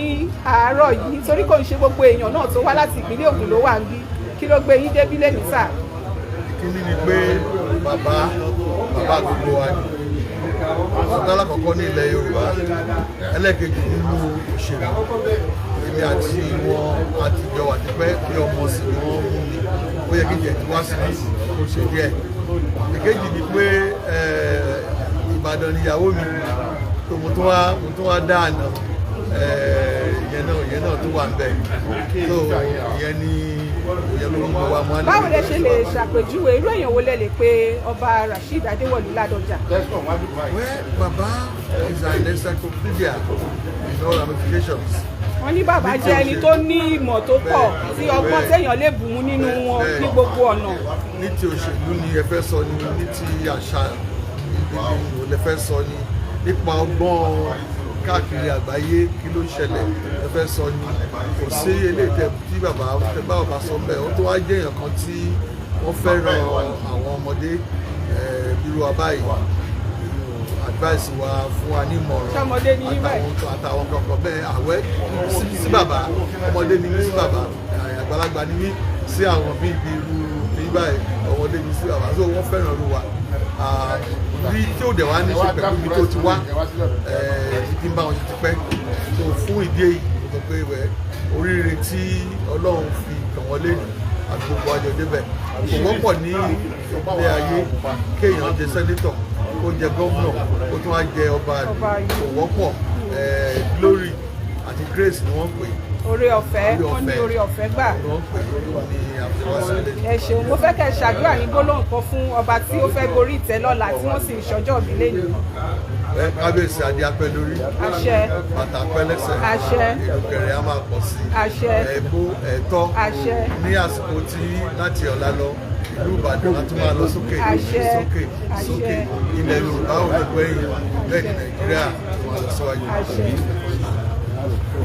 àárọ̀ yìí nítorí kò ń ṣe gbogbo èèyàn náà tó wá láti ìpínlẹ̀ Ògùn ló wà ń bí, kí ló gbé yín débì lẹ́nu sà? Ìkíní ni pé bàbá gbogbo wa ni ọ̀gá alákọ̀ọ́kọ́ ní ilẹ̀ Yorùbá, ẹlẹ́kejì nínú òṣèlú. Èmi àti wọn àtijọ́ wà tipẹ́ kí ọmọ sì ni wọ́n mú mi, ó yẹ kí n jẹ̀ tí wá sí kó ṣe díẹ̀. Èkejì ni pé Ìbàdàn níyàwó mi, mo tún wá dá àná ìyẹn náà tó wà ń bẹ̀, so ìyẹn ló ń bọ̀ wá mọ́ àná. Báwo lẹ ṣe lè ṣàpèjúwe irú èèyàn wo lẹ lè pe ọba Rasheed Adéwọ̀lú Ládọjà? Bàbá is an encyclopedia in all ramifications. Wọ́n ní bàbá jẹ́ ẹni tó ní ìmọ̀ tó pọ̀ tí ọgbọ́n téèyàn lè bù mú nínú wọn ní gbogbo ọ̀nà. Ní ti òṣèlú ni ẹ fẹ́ sọ ni, ní ti àṣà ìlú lẹ fẹ́ sọ ni, nípa ọgbọ́n káàkiri àgbáyé kí ló ń ṣẹlẹ̀ ẹ fẹ́ sọ ni. Kò sí eléyìí tí bàbá sọ bẹ́ẹ̀. Ó tó wá jẹ́ èèyàn kan tí wọ́n fẹ́ràn àwọn ọmọdé bírú wa báyìí, advice wa fún wa ní ìmọ̀ràn àtàwọn kankan bẹ́ẹ̀. Àwẹ́ sí bàbá, ọmọdé ni mí sí bàbá, àgbàlagbà ni mí sí àwọn bíi irú bí báyìí, ọmọdé ni sí bàbá, so wọ́n fẹ́ràn irú wa. Rí tí ó dẹ̀ wá ní ṣe pẹ̀lú ibi tó ti wá ti ń bá wọn ti pẹ́, so fún ìdí èyí mo sọ pé oríire tí Ọlọ́run fi kàn wọ́n lé àti gbogbo àjọ débẹ̀. Kò wọ́pọ̀ ní ilé ayé kéèyàn jẹ sẹ́nétọ̀, kó jẹ gómìnà, kó tún wá jẹ ọba, kò wọ́pọ̀. Glory àti grace ni wọ́n pè é. Oore ọ̀fẹ́, wọ́n ní oore ọ̀fẹ́ gbà. Ẹ ṣeun, mo fẹ́ kẹ́ ẹ ṣàdúrà ní gbólóhùn kan fún ọba tí ó fẹ́ gorí ìtẹ́ lọ́la tí wọ́n sì ń ṣọjọ́ ìbí lẹ́yìn. kábíyèsí adé apẹ́ lórí àṣẹ bàtà apẹ́ lẹ́sẹ̀ àṣẹ ìrùkẹ̀rẹ̀ á máa pọ̀ sí àṣẹ ẹ̀bó ẹ̀tọ́ àṣẹ ní àsìkò tí láti ọ̀la lọ ìlú Ìbàdàn á tún máa lọ sókè sókè sókè ilẹ̀ Yorùbá ò lè gbẹ̀yìn bẹ́ẹ̀ ni Nàìjíríà tó máa lọ síwájú.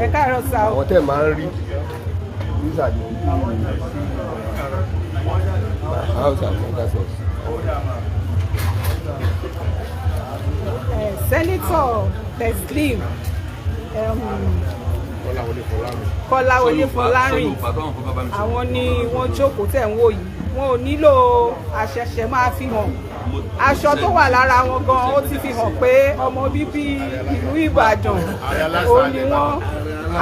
ẹ káàárọ̀ sá o. àwọn tẹ̀ máa ń rí visa ní house and congressors. Senator Teslim Kọ́láwọlé Fọlárìn àwọn ni wọ́n jókòó tẹ̀ ń wò yìí wọn ò nílò àṣẹ̀ṣẹ̀ máa fi hàn aṣọ tó wà lára wọn gan ó ti fi hàn pé ọmọ bíbí ìlú Ìbàdàn ó ní wọn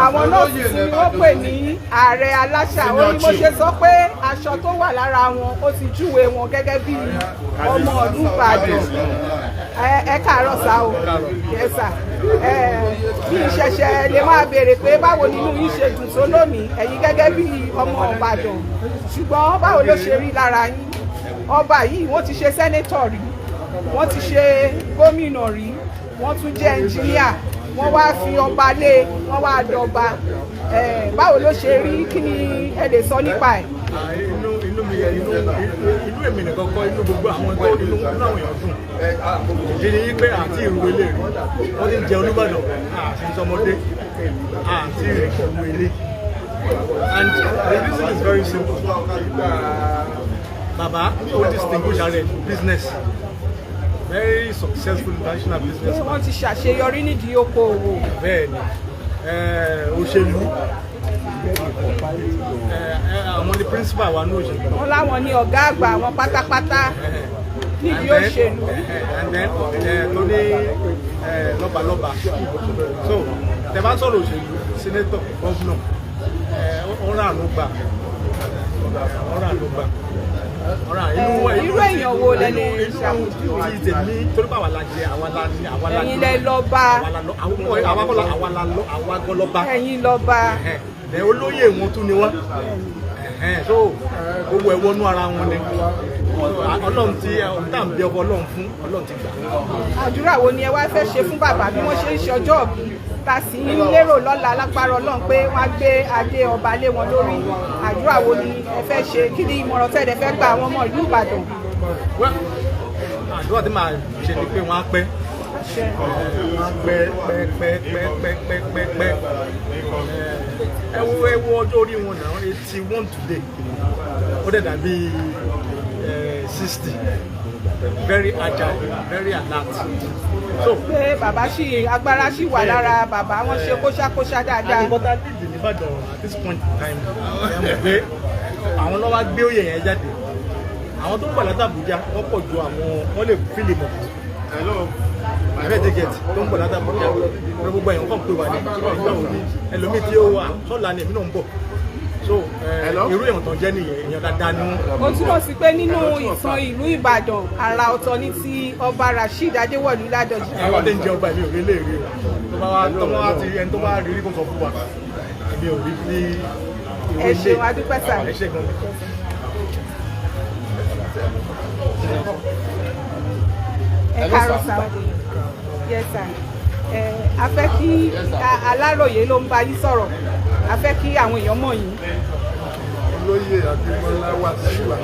àwọn nọ́ọ̀sì tí wọ́n pè ní ààrẹ aláṣà ó ní mo ṣe sọ pé aṣọ tó wà lára wọn ó ti júwe wọn gẹ́gẹ́ bí ọmọ ọdún Ìbàdàn ẹ káàárọ̀ sá o yẹ́sà bí ìṣẹ̀ṣẹ̀ lè máa béèrè pé báwo nínú yín ṣe dùn tó lónìí ẹ̀yin gẹ́gẹ́ bí ọmọ Ìbàdàn ṣùgbọ́n báwo ló ṣe rí lára yín ọba yìí wọ́n ti ṣe sẹ́nétọ̀ rí wọ́n ti ṣe gómìnà rí wọ́n tún jẹ́ ẹnjìníà wọ́n wá fi ọba lé wọ́n wá dọba báwo ló ṣe rí kí ni ẹ lè sọ nípa ẹ̀. inú èmi nìkan kọ́ inú gbogbo àwọn tó inú àwọn èèyàn dùn ìdí ni pé àti ìrù ilé rí wọ́n ti ń jẹ Olúbàdàn àti ìsọmọdé àti ìrù ilé and the reason is very simple baba ó distinguish ara ẹ̀ business very successful national business. wọ́n ti ṣàṣeyọrí nídìí okòòwò. bẹ́ẹ̀ni òṣèlú àwọn ni principal wa ní òṣèlú. wọ́n láwọn ní ọ̀gá àgbà àwọn pátápátá nídìí òṣèlú. and then tó ní lọ́balọ́ba so tẹ́ bá sọ̀rọ̀ òṣèlú senator governor ọ̀ràn ló gbà irú èèyàn wo lẹ lè ṣàmójútó ti tèmi torí bá wà lájẹ àwa la ní àwa la ní ẹ̀yin lẹ lọ́ba àwa kọ́ lọ́ba ẹ̀yin lọ́ba ẹ̀ olóyè wọn tún ni wọ́n so gbogbo ẹ̀ wọnú ara wọn ni ọlọ́run tí tá à ń bí ọkọ ọlọ́run fún ọlọ́run ti gbà. àdúrà wo ni ẹ wá fẹ́ ṣe fún bàbá bí wọ́n ṣe ń ṣọjọ́ ọ̀bí ta sì ń lérò lọ́la lágbára ọlọ́run pé wọ́n á gbé adé ọba lé wọn lórí àdúrà wo ni ẹ fẹ́ ṣe kí ni ìmọ̀ràn tẹ́lẹ̀ fẹ́ gba àwọn ọmọ ìlú Ìbàdàn. àdúrà tí màá ṣe ni pé wọ́n á pẹ́ pẹ́ ẹ wo ọjọ́ orí wọn náà 81 today ó dẹ̀ dàbí 60 very agile very alert. so pé bàbá ṣì agbára ṣì wà lára bàbá wọn ṣe kóṣákóṣá dáadáa. important lead ní Ìbàdàn at this point in time ẹ mọ̀ pé àwọn lọ́wọ́ gbé òye yẹn jáde àwọn tó ń bọ̀ láti Àbújá wọ́n pọ̀ ju àwọn wọ́n lè fílì mọ̀ àbẹ́ tẹ́gẹ̀tì tó ń bọ̀ láti Àbújá wọ́n gbogbo ẹ̀yàn kàn pé wà ní ìgbà òní ẹlòmíì tí ó wà sọ́la ni èmi náà ń bọ̀ so irú èèyàn tán jẹ́ nìyẹn èèyàn dáadáa ni wọ́n. ó túmọ̀ sí pé nínú ìtàn ìlú Ìbàdàn àrà ọ̀tọ̀ ní ti ọba Rasheed Adéwọ̀lú Ládọjà. àwọn tó ń jẹ ọba mi ò rí lè rí o tó bá wá ti ẹni tó bá rí rí kó sọ fún wa èmi ò rí bí ẹ ṣeun adúpẹ́ sà. ẹ ṣe gan. ẹ káàárọ̀ sà. yes sir. a fẹ́ kí Aláròyé ló ń bá yín sọ̀rọ̀ a fẹ́ kí àwọn èèyàn mọ̀ yín. olóyè Adémọ́lá wà sí ìwà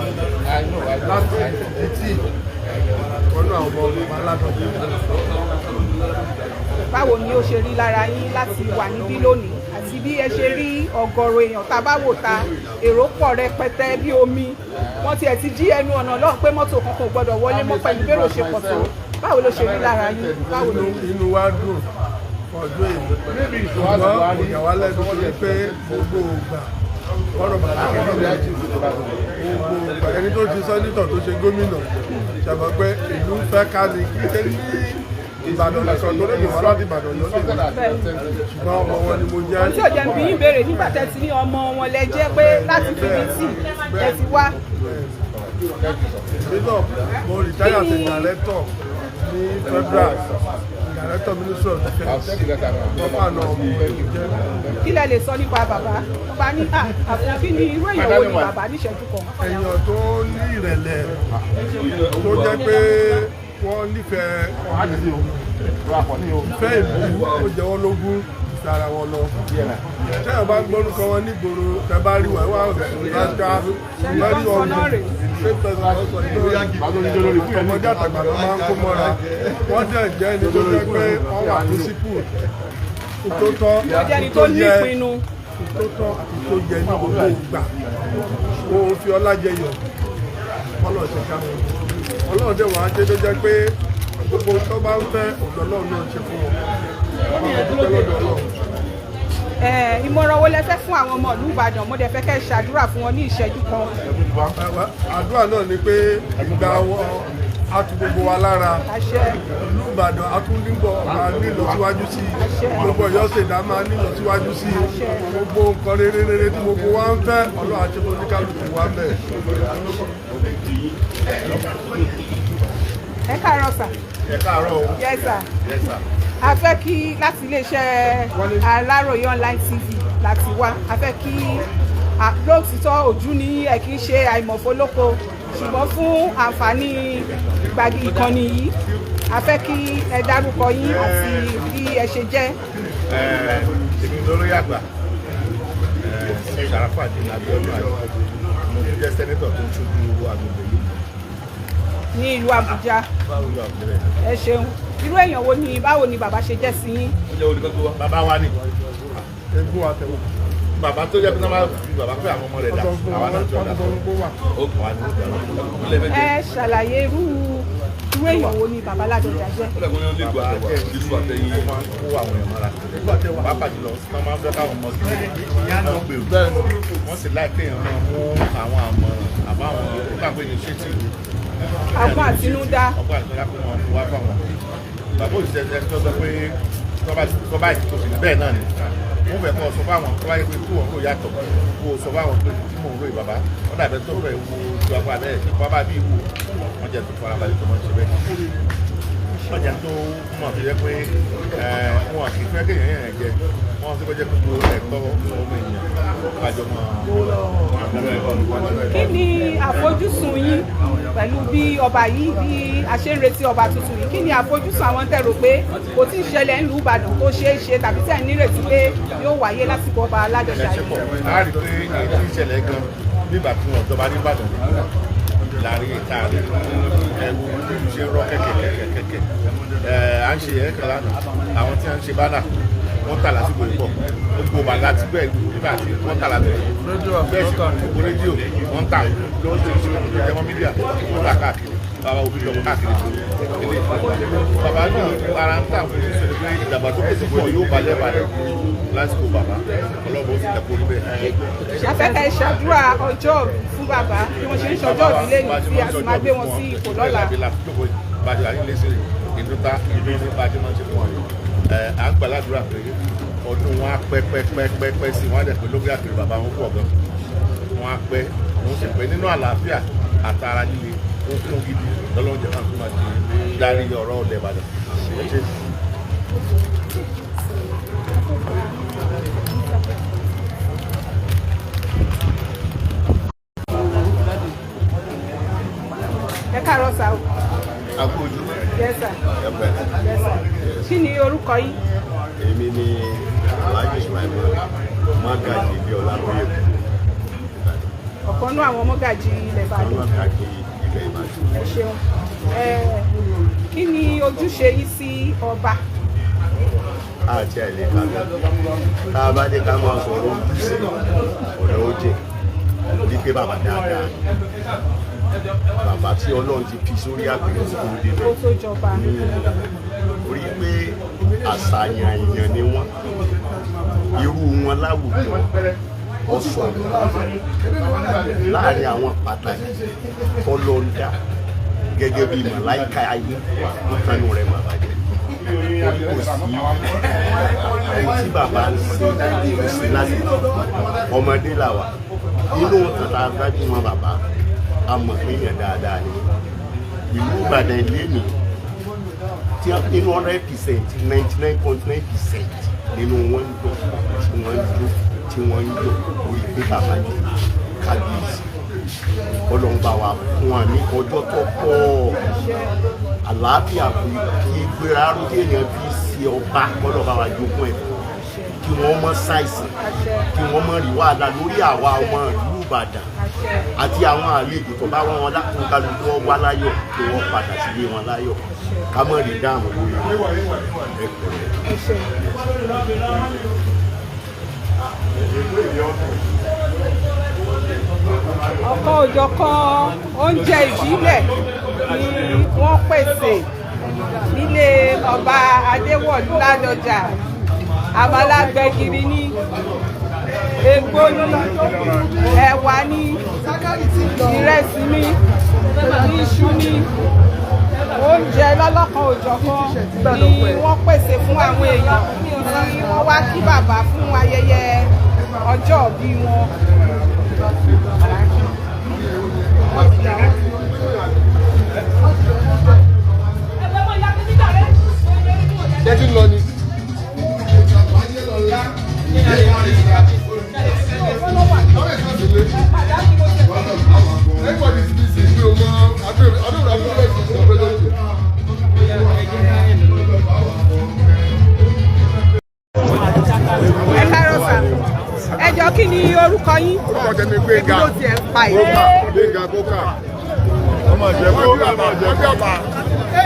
láti ìdítì ọ̀nà àwọn ọmọ aládọ́gbé. báwo ni ó ṣe rí lára yín láti wà níbí lónìí àti bí ẹ ṣe rí ọ̀gọ̀rọ̀ èèyàn tá a bá wò ta èrò pọ̀ rẹpẹtẹ bí omi wọ́n tiẹ̀ ti dí ẹnu ọ̀nà lọ́hùn pé mọ́tò kan kò gbọ́dọ̀ wọlé mọ́ pẹ̀lú bẹ́rò ṣe pọ̀ tó báwo ló ṣe rí lára yín báwo ló. inú wa dùn ọdún èyí ṣùgbọ́n ìyà wa lẹ́nu sí pé gbogbo ògbà ọ̀rọ̀ bàbá gbogbo ẹni tó ti sọ́nítọ̀ tó ṣe gómìnà ṣàmọ́ pé ìlú fẹ́ ká ní kí ṣe ní Ìbàdàn lẹ́sọ̀ tó lè wá láti Ìbàdàn ló lè ṣùgbọ́n ọmọ wọn ni mo jẹ́. ohun tí ò jẹ́ bí yín béèrè nígbà tẹ́ ti ní ọmọ wọn lẹ jẹ́ pé láti fi ní tì ẹ ti wá. nínú mo rìtáyà sí dàrẹ́tọ̀ ní Federal Director Ministry of Defence bọ́pá náà mo jẹ́. kí lẹ lè sọ nípa bàbá bàbá ní àfihàn ní irú èèyàn wo ni bàbá níṣẹ́jú kan. èèyàn tó ní ìrẹ̀lẹ̀ tó jẹ́ pé wọ́n nífẹ̀ẹ́ fẹ́ ìlú ó jẹ́ wọ́n lógún sára wọn lọ. Ṣé ọba gbọ́dúkọ wọn nígboro tẹ bá rí wà wá ọ̀gá lórí ọ̀run ṣé pẹ̀sẹ̀ ọ̀sọ̀ ìgbéyàwó ọmọdé àtàgbà ló máa ń kó mọ́ra. Wọ́n dẹ̀ jẹ́ ẹni tó jẹ́ pé wọ́n wà ní sípò tó tọ́ tó yẹ tó tọ́ tó yẹ ní gbogbo ìgbà. Òun fi ọlá jẹ yọ ọlọ́run ṣe ká wọn. Ọlọ́run dẹ̀ wọ́n á jẹ́ tó jẹ́ pé gbogbo tó bá ń fẹ́ ọ̀dọ́ Ọlọ́run náà ṣe fún wọn. Ìmọ̀ràn wo lẹ fẹ́ fún àwọn ọmọ ìlú Ìbàdàn? Mo dẹ̀ fẹ́ kẹ́ ṣàdúrà fún wọn ní ìṣẹ́jú kan. Àdúrà náà ni pé ìgbà wọn á tu gbogbo wa lára. Ìlú Ìbàdàn á tún níbọ̀ máa ní ìlọsíwájú sí i. Gbogbo Ọ̀yọ́ ṣèdá máa ní ìlọsíwájú sí i. Gbogbo nǹkan rere tí gbogbo wa ń fẹ́ Ọlọ́run àti oníkálukú wa ń bẹ̀. Ẹ káàárọ̀ sà. Ẹ káàárọ̀ o. Yes sir. Yes sir. A fẹ́ kí láti iléeṣẹ́ Aláròyé online TV láti wá. A fẹ́ kí lóòtítọ́ ojú ní ẹ kì í ṣe àìmọ̀fólóko ṣùgbọ́n fún àǹfààní gbàgì ìkànnì yìí a fẹ́ kí ẹ dárúkọ yín àti bí ẹ ṣe jẹ́. Èmi lórí àgbà Ṣàràfà àti Abíọ́dún àti mo jẹ́ sẹ́nẹ́tọ̀ tó ń ṣojú agbègbè yìí. Ní ìlú Àbújá. Ẹ ṣeun. Irú èèyàn wo ni báwo ni bàbá ṣe jẹ́ sí yín? Bàbá wa ni. Bàbá tó jẹ́ pé náà máa fi bàbá pé àwọn ọmọ rẹ̀ dà àwọn náà tó dà ó kàn wá ní ìgbà. Ẹ ṣàlàyé irú èèyàn wo ni bàbá Ládọjà jẹ́? Ó lẹ́gbọ́n yóò lè gbọ́ ìlú àtẹ̀yìn ó máa ń kó àwọn èèyàn mọ́ra. Pàápàá jùlọ wọ́n máa ń fẹ́ káwọn ọmọ sí ìyáná gbèrú. Wọ́n sì láìpẹ́ èèyàn máa mú àwọn àmọ̀ràn àbáwọn ìgbàgbé initiative. Ọgbọ́n àtinúdá. Ọgbọ́n àtinúdá kó wọn wá fáwọn. Bàbá òṣìṣẹ́ ẹni tó sọ pé tọ́ba ìtò sí bẹ́ẹ̀ náà ni wọ́n fẹ́ kọ́ sọ fáwọn tó wáyé pé kí wọ́n kó yàtọ̀ kó sọ fáwọn pé tí mò ń ròyìn bàbá wọ́n dàbẹ́ tó fẹ́ wo ju apá bẹ́ẹ̀ kí bàbá bí ìwò wọ́n jẹ́ tó fara balẹ̀ tó máa ń ṣe bẹ́ẹ̀. Wọ́n jẹ́ tó mọ̀ fi jẹ́ pé wọn kì í fẹ́ kéèyàn yẹn jẹ wọ́n ti kọ́ jẹ́ gbogbo ẹ̀tọ́ ọmọ èèyàn kájọ mọ́. Kí ni àfojúsùn yín pẹ̀lú bí ọba yìí bí a ṣe ń retí ọba tuntun yìí? Kí ni àfojúsùn àwọn tẹ́ rò pé kò tí ì ṣẹlẹ̀ ń lu Ìbàdàn tó ṣeé ṣe tàbí tẹ́ ẹ̀ nírètí pé yóò wáyé lásìkò ọba Ládọjà yìí? A rí pé èyí tí ìṣẹ̀lẹ̀ gan nígbà tí wọ́n jọba ní Ìbàdàn láàrin ìta ẹ̀wù ṣe rọ kẹ̀kẹ̀kẹ̀kẹ̀ à ń ṣe ẹ̀kẹ́ lánàá àwọn tí wọ́n ń ṣe bánà wọ́n tà lásìkò ìpọ̀ gbogbo bàgà tí bẹ́ẹ̀ nígbà tí wọ́n tà lásìkò bẹ́ẹ̀ sì gbogbo rédíò wọ́n tà lóṣooṣù ìjẹmọ́ mídíà wọ́n tà káàkiri bàbá òbí lọ́wọ́ káàkiri bàbá náà ara ń tà fún ìdàgbàsókè sí pọ̀ yóò balẹ̀ lásìkò bàbá ọlọ́mọ ó sì tẹ̀kọ́ níbẹ̀. Afẹ́kẹ́ ìṣàdúrà ọjọ́ fún bàbá bí wọ́n ṣe ń ṣọjọ́ ìdílé ní tí a sì máa gbé wọn sí ipò lọ́la. Bàjẹ́ àyínlẹ́sẹ̀ ìdúta ìlú ní bàjẹ́ máa ń ṣe fún ọ̀yọ́. À ń gbàládùra pé ọdún wọn á pẹ́ sí wọn á dẹ̀ pé lórí àkèrè bàbá wọn pọ̀ gan. Wọn á pẹ́ wọn sì pẹ́ nínú àlàáfíà àtàrà líle ó kún gidi lọ́lọ́run jẹ́ máa tún máa darí ọ̀rọ̀ ọ̀lẹ̀ Ìbàdàn. Ẹ káàárọ̀ sá o. Akójú. Yes sir. Yes sir. Kí ni orúkọ yín? Èmi ni Alhaji Ismail Magaji ibi Ọlábóyè. Ọ̀kan náà àwọn mọ́gàjì ilẹ̀ Ìbàdàn. Mọ́gàjì ilẹ̀ Ìbàdàn. Ẹ ṣeun. Kí ni ojúṣe yín sí ọba? Àti àìlè kàgbà. Tá a bá dé ká máa sọ̀rọ̀ ojúṣe ọ̀rẹ́ ó jẹ́ wípé bàbá dáadáa. Bàbá tí Ọlọ́run ti fi sórí àpèrè tó débẹ̀. Ó tó jọba. Orí pé àṣàyàn èèyàn ni wọ́n. Irú wọn láwùjọ ọ̀sọ̀ láàrin àwọn pàtàkì ọlọ́ọ̀dá gẹ́gẹ́ bí màláìka ayé nǹkanú rẹ̀ bàbá jẹ́. Orí kò sí ẹni tí bàbá ń ṣe láti ọmọdé làwà. Inú tàtà gbájú wọn bàbá a mọ̀ pé yẹn dáadáa ni. Ìlú Ìbàdàn ilé mi tí nínú 100% 99.9% nínú wọn ń dùn tí wọ́n ń jó tí wọ́n ń yọ̀ orí pé bàbá jù kábíyèsí Ọlọ́run bá wa fún wa ní ọjọ́ tó pọ̀ àlàáfíà kí gbéra rúdé èèyàn fi ṣe ọba Ọlọ́run bá wa jogún ẹ̀ kí wọ́n mọ́ ṣàìsàn kí wọ́n mọ́ rí wàhálà lórí àwa ọmọ ìlú Ìbàdàn àti àwọn àlejò tó bá wọn lákùn kálukú wá láyọ̀ kí wọ́n padà sílé wọn láyọ̀ ká mọ̀ rí dáhùn lórí ọ̀kan òjọ̀kan oúnjẹ ìbílẹ̀ ni wọ́n pèsè nílé ọba Adéwọ̀lú Ládọjà. Àmàlà gbẹ̀gìrì ní, egbò ní, ẹ̀wà ní, ìrẹsì ní, iṣu ní, oúnjẹ lọ́lọ́kan òjọ̀kan ni wọ́n pèsè fún àwọn èèyàn tí wọ́n wá kí bàbá fún ayẹyẹ ọjọ́ ìbí wọn. Jẹ́jú lọ ni. Everybody's busy. I don't Ẹ káàárọ̀ sà. Ẹ jọ̀ọ́ kí ni orúkọ yín? Orúkọ tèmi Gbénga. Kí ló ti ẹ̀ ń pa yìí? Gbénga Kókà. Ọmọ ìjẹ̀bú ọjọ́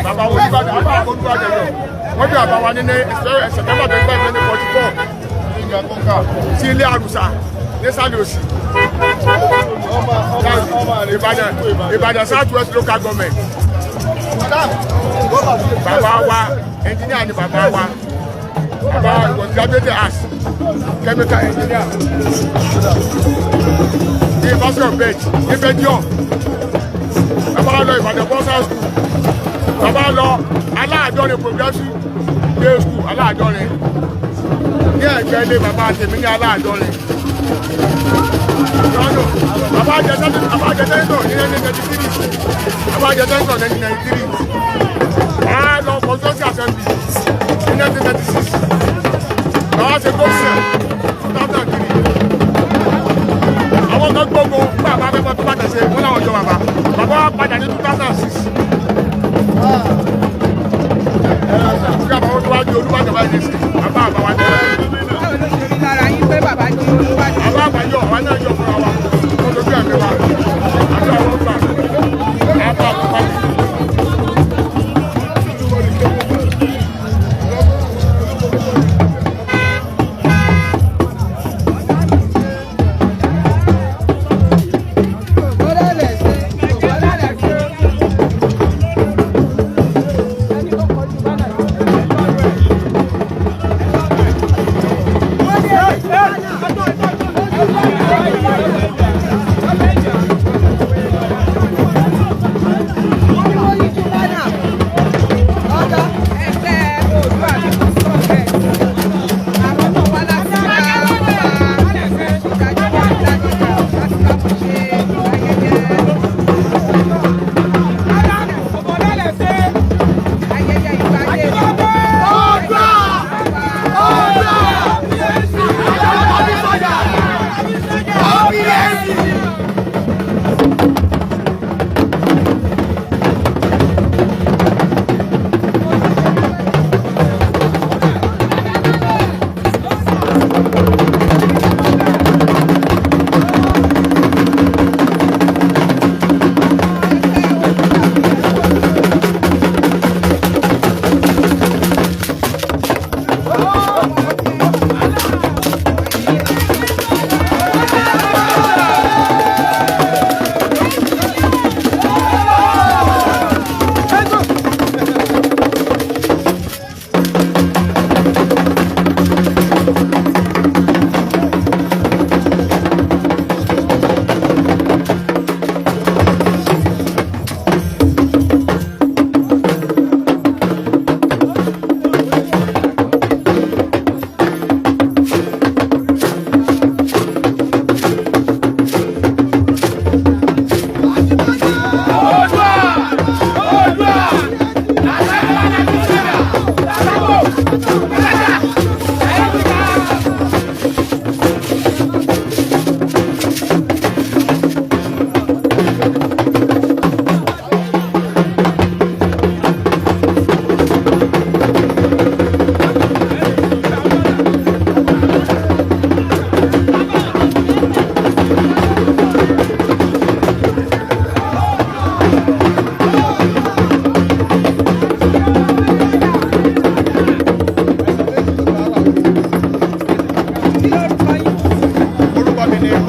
bàbá Olúbàdàn yọ. Wọ́n bí bàbá wa ní September 25, 1944. Gbénga Kókà. Sí ilé àrùsà ní Sálẹ̀ Òsì. Ìbàdàn South West Local Government. Bàbá wa engineer ni bàbá wa. Bàbá was graduated as chemical engineer. University of Bed ní Belgium. Bàbá lọ Ìbàdàn Bọ́sà School. Bàbá lọ Aláàjọrin Progressive Day School Aláàjọrin. Ní ẹ̀gbẹ́ ilé bàbá tèmi ní Aláàjọrin. Bàbá jẹ sẹ́ńtọ̀ ní 1993. Bàbá jẹ sẹ́ńtọ̀ ní 1993. Bàbá lọ Constituency Assembly ní 1996. Bàbá ṣe gómìnà 2003. Àwọn kan gbogbo fún àbá fẹ́fẹ́ tó bá tẹ̀sẹ̀ wọ́n láwọn jọ bàbá. Bàbá wa padà ní 2006. Ṣé àbáwọ́ tó wá di Olúbàdàn báyìí ní sí? Bàbá àbáwá ní ọ̀rẹ́. Báwo ló ṣe rí lára yín pé bàbá di Olúbàdàn? Bàbá àbáyọ̀ wá náà yọ fúnra wa. Ó lójú ẹ̀mí wa. Àti àwọn gbà. Àbá àbúkọ́.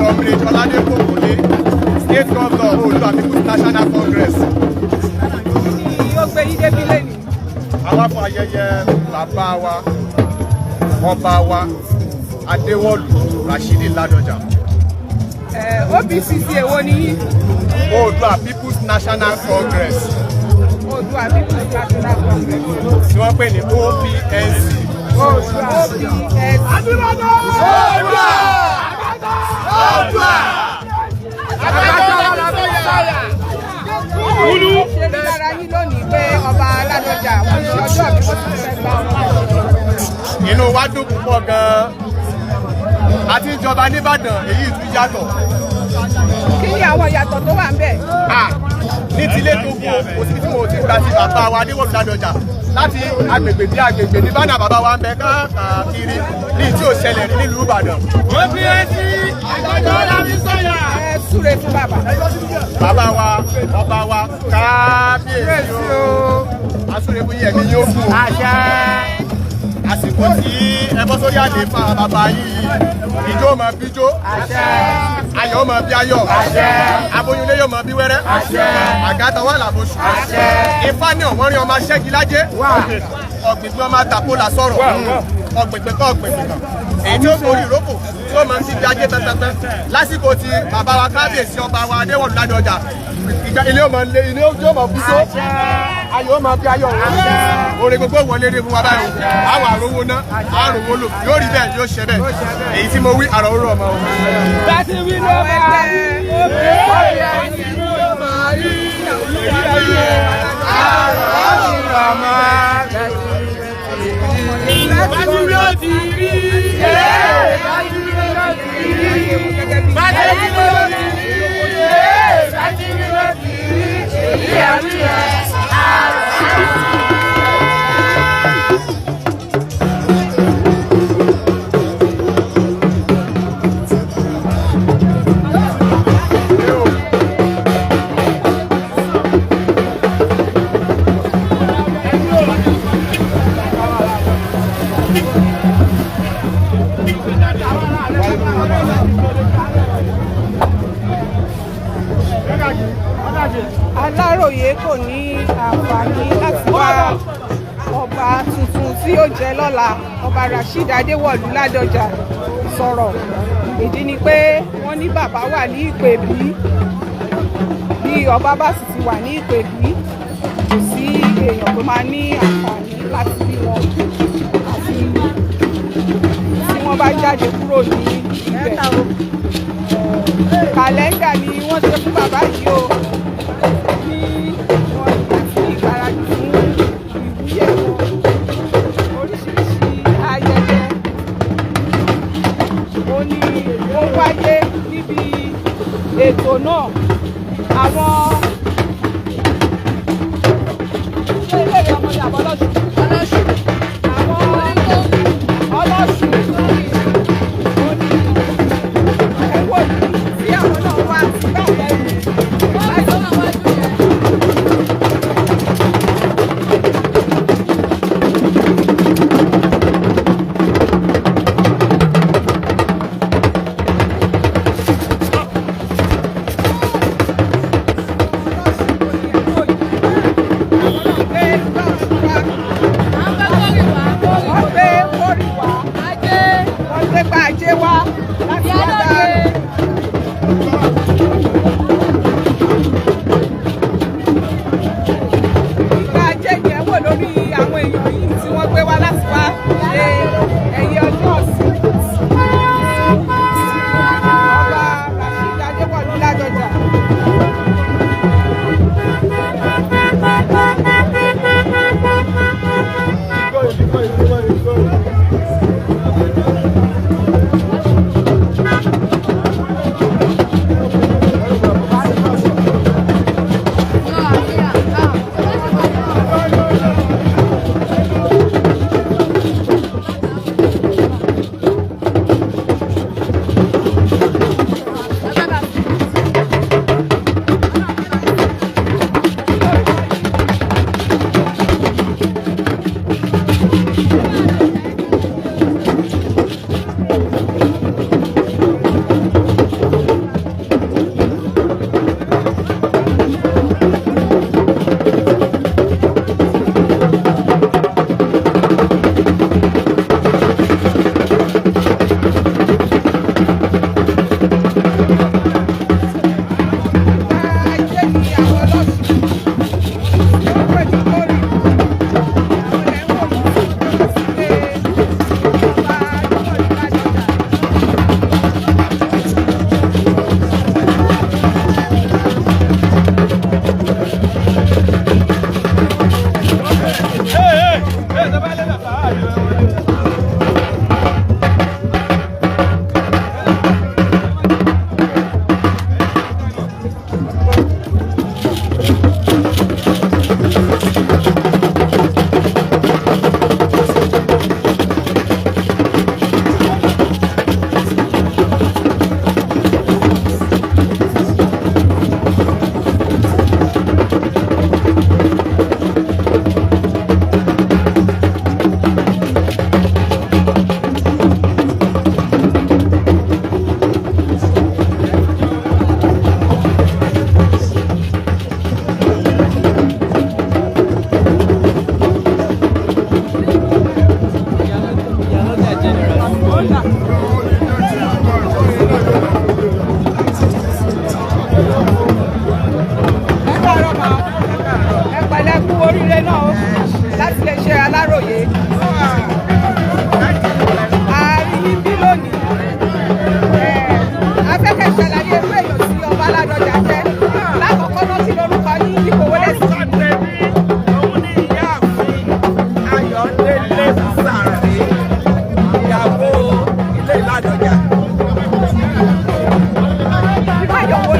Comrade Ọládépò Kòlé, State Governor Oòduà People's National Congress. Yóò gbé yín débi lẹ́nu. Àwa fún ayẹyẹ bàbá wa, ọba wa, Adéwọ̀lú Rashidi Ládọjà. OPCC èwo ni yín? Oòduà People's National Congress. Oòduà People's National Congress. Tí wọ́n pè ní OPNC. Oòduà OPNC. Oòduà! Oòduà! Ṣé ní lára yín lónìí pé ọba Ládọjà wọ́n ṣe ọjọ́ bí wọ́n ti fẹ́ gba ọba? Inú wa dùn púpọ̀ gan-an. Àti ìjọba nìbàdàn èyí tún yàtọ̀. Kí ni àwọn ìyàtọ̀ tó wà ń bẹ̀? Ní tilé tó kù kò sí tí mo ti gba ti bàbá wa Adéwọ̀lú Ládọjà láti agbègbè dé agbègbè ní bánà bàbá wa ń bẹ káàkiri ní tí ò ṣẹlẹ̀ rí nílùú Ìbàdàn. OPNC àgbàdo lábí sọ̀yà. Ẹ súre fún bàbá. Bàbá wa ọba wa kábíyèsí o. Asúre fún yẹ̀mí yóò fún o. Àsìkò tí ẹ bọ́ sórí àlééfà bàbá yìí ìjó máa bíjó ayọ̀ máa bí ayọ̀ aboyúnlé yóò máa bí wẹ́rẹ́ àgàtà wà làbóṣù ifá ní ọ̀wọ́n rí ọmọ aṣẹ́gi lájẹ́ ọ̀gbìngbìn ọmọ àtàkùlà sọ̀rọ̀ ọ̀gbìngbìn kan èyí tí ó borí ìrókò tí ó máa ń ti di ajé pẹpẹpẹ lásìkò tí bàbá wa kábíyèsí ọba wa Adéwọ̀lú Ládọjà ilé ó máa lé ilé ó máa bú só ayọ̀ ó máa bí ayọ̀ oore gbogbo wọlé dé fún wa báyìí àwọn àròwó ná àròwó lò yóò rí bẹ́ẹ̀ yóò ṣe bẹ́ẹ̀ èyí tí mo wí àròwó ọmọ o. Láti wí ló máa rí OPNC ló máa rí Aláròyé kò ní àǹfààní láti bá ọba tuntun tí yóò jẹ lọ́la ọba Rasheed Adéwọ̀lú Ládọjà sọ̀rọ̀. Ìdí ni pé wọ́n ní bàbá wà ní ìpèbí bí ọba bá sì ti wà ní ìpèbí kò sí èèyàn tó máa ní àǹfààní láti bí wọn àti tí wọ́n bá jáde kúrò ní ibẹ̀. Kàlẹ́ndà ni wọ́n ṣe fún bàbá yìí o. Wáyé níbi ètò náà àwọn ṣé ilé ìwé ọmọdé àbọ̀ ọlọ́sùn àwọn ọlọ́sùn ẹ̀wọ̀ tí àwọn náà wá sí báyìí láìsọ́ náà wájú yẹn.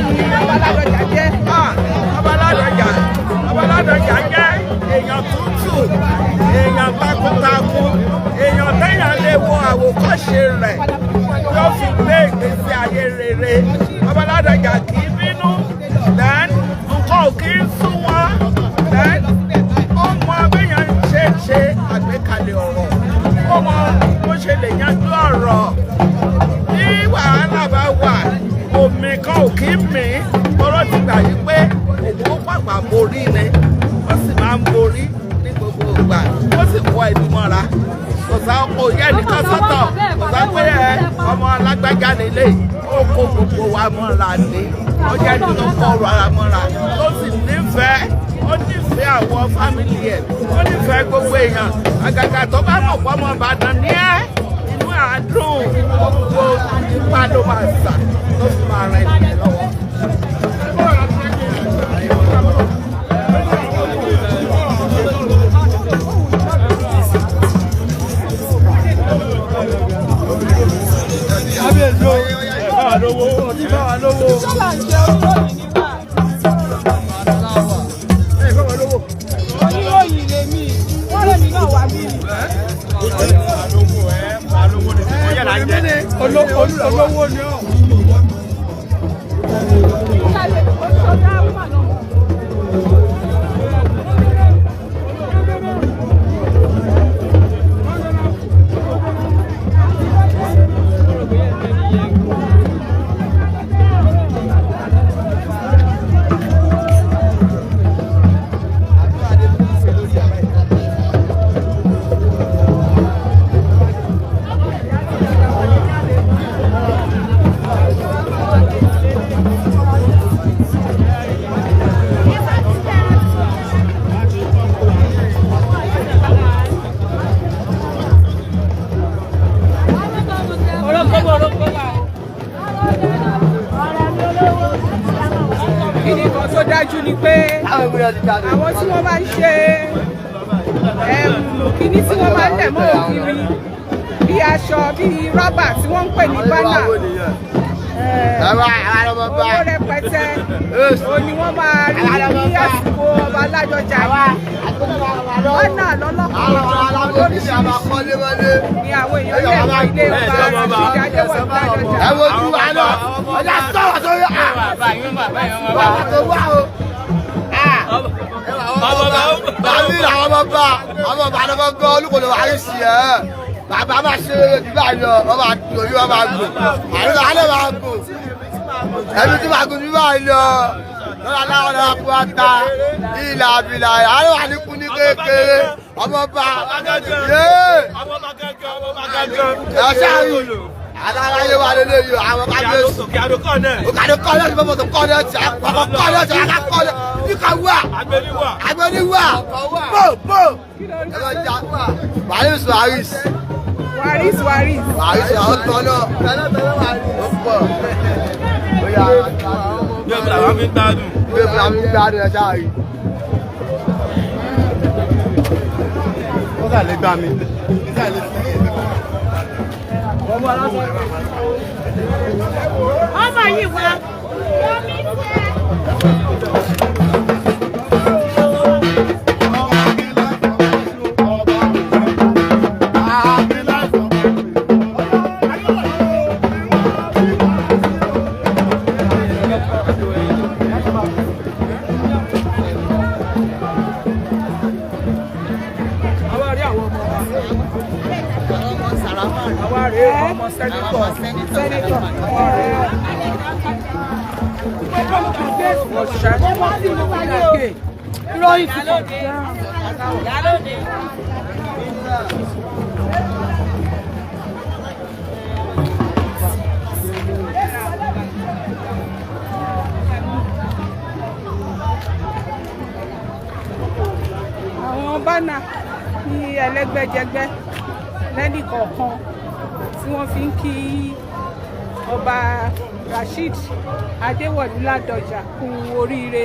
ni ọba Ládọjà jẹ́. Ọba Ládọjà jẹ́ èèyàn tútù, èèyàn takuntakun, èèyàn téèyàn lè wo àwòkọ́ṣe rẹ̀ yóò fi gbé ìgbésí ayé rere. Ọba Ládọjà kì í bínú, then nǹkan ò kì í sún wọn, then ó mọ béèyàn ṣe àgbékalẹ̀ ọ̀rọ̀, ó mọ bó ṣe lè yanjú ọ̀rọ̀. Bí wàhálà bá wà, omi kan ò kí ń mì í, tọ́rọ́ ti gbà yí pé òun ó pàpà borí ni, ó sì máa ń borí ní gbogbo ìgbà, ó sì wọ ẹnu mọ́ra. Kò sá kò yẹ nìkan sọ́tọ̀, kò sá pé ọmọ alágbájá nílé ó kó gbogbo wa mọ́ra ni, ó jẹ́ ní tó kọ́ ọ̀rọ̀ ara mọ́ra, ó sì nífẹ̀ẹ́, ó nífẹ̀ẹ́ àwọn fámìlì ẹ̀, ó nífẹ̀ẹ́ gbogbo èèyàn, àgàgà tó bá mọ̀ pọ́ ọmọ Ìbàdàn ní ẹ́ inú àádùn gbogbo ipá ló máa sà tó fi máa rẹ ènìyàn lọ́wọ́. Oníròyìn lèmi, wọ́n lèmi náà wá bí. Olówó ni ọ́. Kíni kan tó dájú ni pé àwọn tí wọ́n máa ń ṣe kíní tí wọ́n máa ń lẹ̀ mọ́ ògiri bí aṣọ bí rọ́bà tí wọ́n ń pè ní bánà owó rẹpẹtẹ òun ni wọ́n máa rí ní àsìkò ọba Ládọjà bánà lọ́lọ́kọ̀ọ́ lóríṣiríṣi ni àwọn èèyàn lè fi ilé ọba Adéwọ̀lú Ládọjà. Ẹ wojú wa náà ọjà sọ̀rọ̀ sórí bàbí làwọn ọmọ bá lọ́kọ́ gbọ́ olùkọ́lọ́ wà á sí ẹ̀ bàbá máa ṣe ìgbà yọ ọba àtòyí ọba gùn àríwá alẹ́ máa gùn ẹbí tí máa gùn bí máa lọ lọ́la láwọn ọ̀nà àpò ata ìlà àbìlà àríwá ní kú ní kékeré ọmọ bá yé ẹ ṣáàrù adáráyé wa lélẹ̀ yìí àwọn kábíyèsí òkàdó kọ́ náà ti bọ́ tó kọ́ náà ti àkọ́kọ́ kọ́ náà ti àkọ́kọ́ náà níka wà agbẹ́niwà bò ẹ lọ jà waris àwọn tọ́ náà ó pọ̀ bí ọ̀bùn làwọn fi ń gbádùn. bí ọ̀bùn làwọn fi ń gbádùn ẹ ṣáà rí. ó kà lè gbà mí. ọmọ yìí wá yọmí tẹ. ọmọ sẹ́nitọ̀ ìròyìn àwọn bánà ní ẹlẹ́gbẹ́jẹgbẹ́ lẹ́nìkọ̀ọ̀kan tí wọ́n fi ń kí ọba Rasheed Adéwọ̀lú Ládọjà kú oríire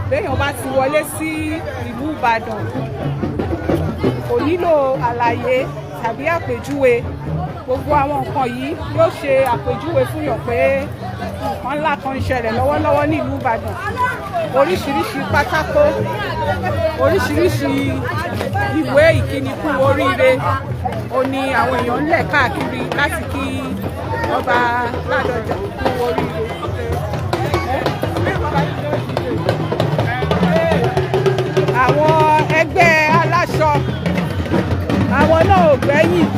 béèyàn bá ti wọlé sí ìlú Ìbàdàn kò nílò àlàyé tàbí àpèjúwe gbogbo àwọn nǹkan yìí yóò ṣe àpèjúwe fún yàn pé nǹkan ńlá kan ń ṣẹlẹ̀ lọ́wọ́lọ́wọ́ ní ìlú Ìbàdàn. Oríṣiríṣi pátákó, oríṣiríṣi ìwé ìkíni kú oríire ó ní àwọn èèyàn ń lẹ̀ káàkiri láti kí ọba Ládọjà kú oríire. Àwọn ẹgbẹ́ aláṣọ àwọn náà ò gbẹ́yìn.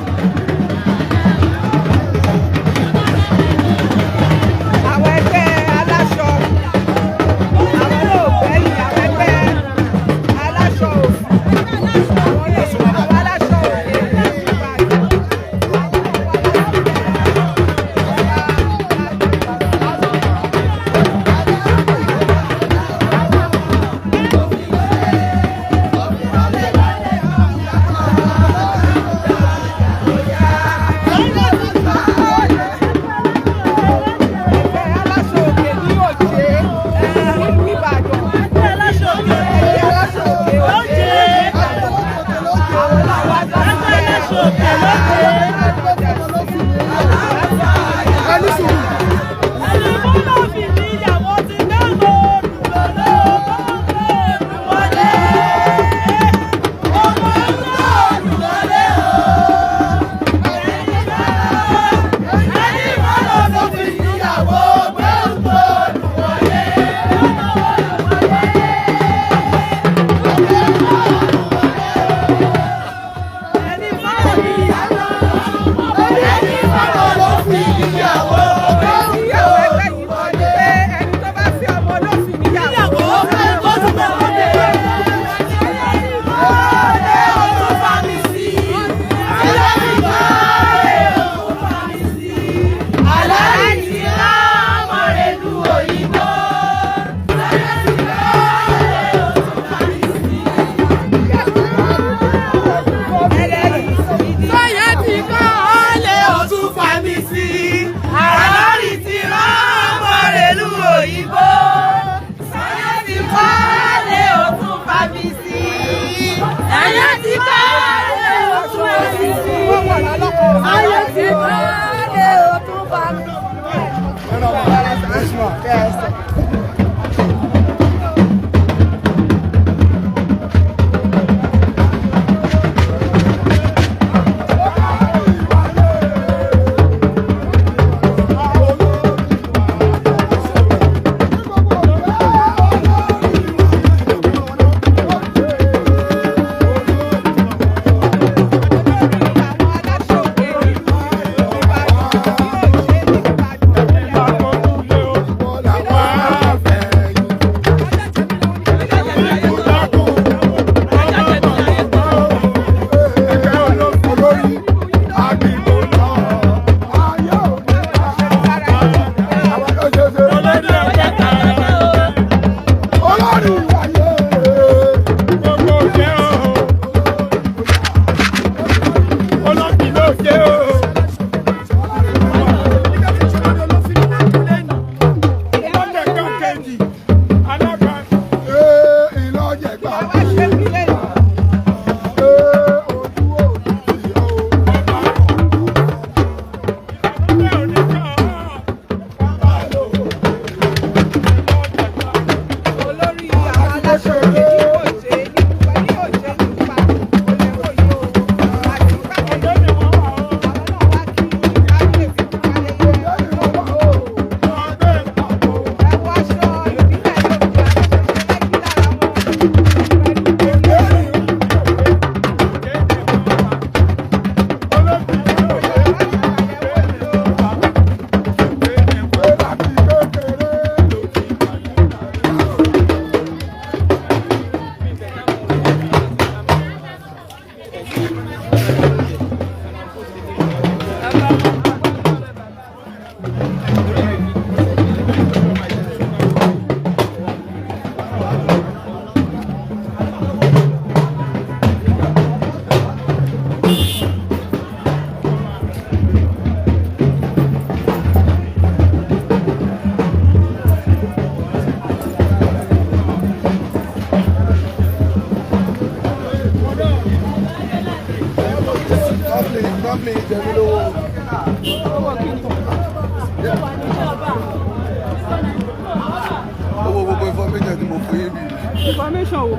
Àwọn ẹgbẹ́ aláṣọ àwọn náà ò gbẹ́yìn. Àwọn ẹgbẹ́ aláṣọ òfin àwọn aláṣọ òfin Lovely, jẹ mí lówó. gbogbo information tí mo fún yín bí. information wo.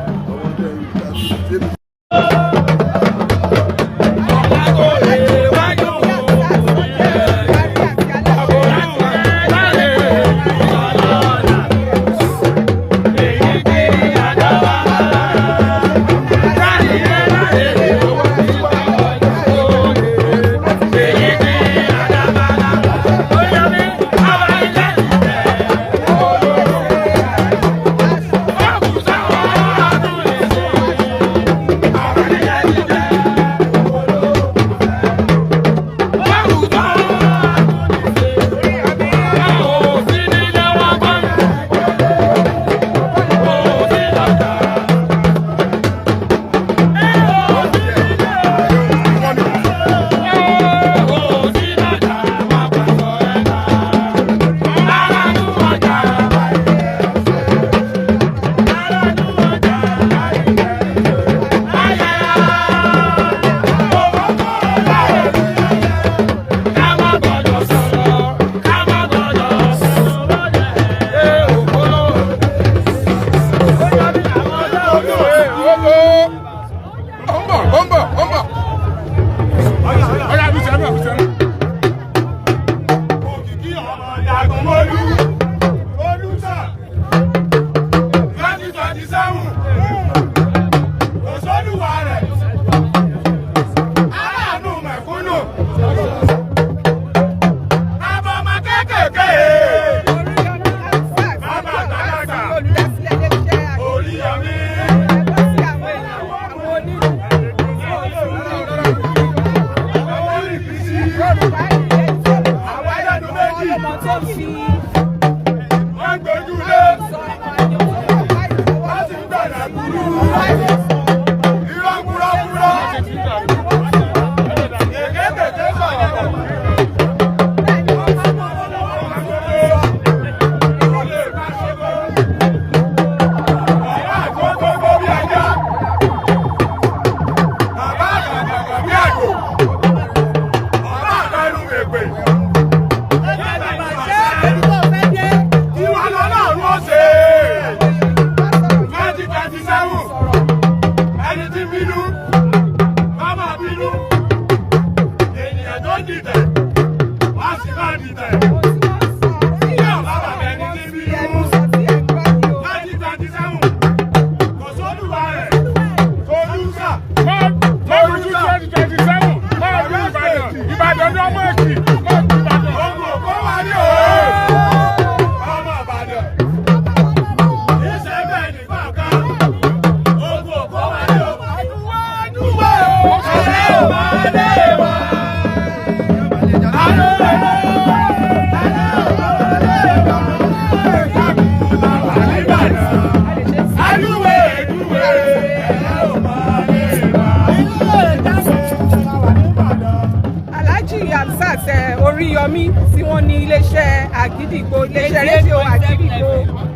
Oríyọmí tí wọ́n ní iléeṣẹ́ àgídìgbò iléeṣẹ́ rédíò àgídìgbò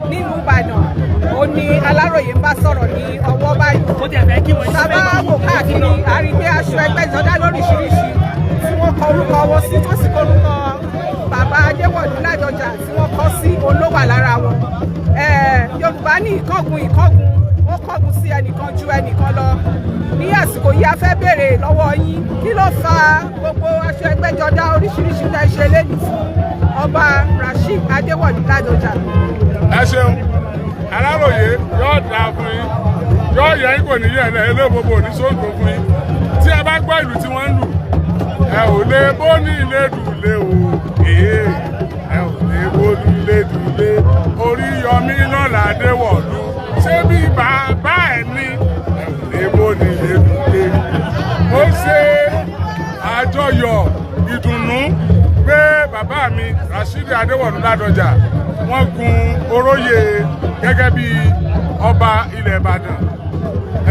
nílùú Ìbàdàn ó ní Aláròyé ń bá sọ̀rọ̀ ní ọwọ́ báyìí. Sábà wò káàkiri a rí pé aṣọ ẹgbẹ́jọdá lóríṣiríṣi tí wọ́n kọ orúkọ wọn sí tó sì kọ orúkọ bàbá Adéwọ̀lú Ládọjà tí wọ́n kọ sí olówà lára wọn. Yorùbá ní ìkángun ó kángun sí ẹnìkan ju ẹnìkan lọ. Ní àsìkò yìí a fẹ́ béèrè lọ́wọ́ yín kí ló fa gbogbo aṣọ ẹgbẹ́jọdá oríṣiríṣi tẹ́ ṣe lẹ́nu fún ọba Rasheed Adéwọ̀lú Ládọjà. Ẹ ṣeun Aláròyé yóò dáa fún yín yóò yẹ yín kò ní yẹ ẹ lóbòbò ní sóńgbò fún yín tí ẹ bá gbọ́ ìlú tí wọ́n ń lù ẹ ò lè bó ní ilé dùlé o ẹ ò lè bó ní ilé dùlé Oríyọmí lọ́la Adéwọ̀lú ṣé bí bàbá ẹ̀ ní ẹ ò lè bó ní ilé dùlé. Ó ṣe àjọyọ̀ ìdùnnú pé bàbá mi Rasheed Adéwọ̀lú Ládọjà wọ́n gun oróyè gẹ́gẹ́ bí ọba ilẹ̀ Ìbàdàn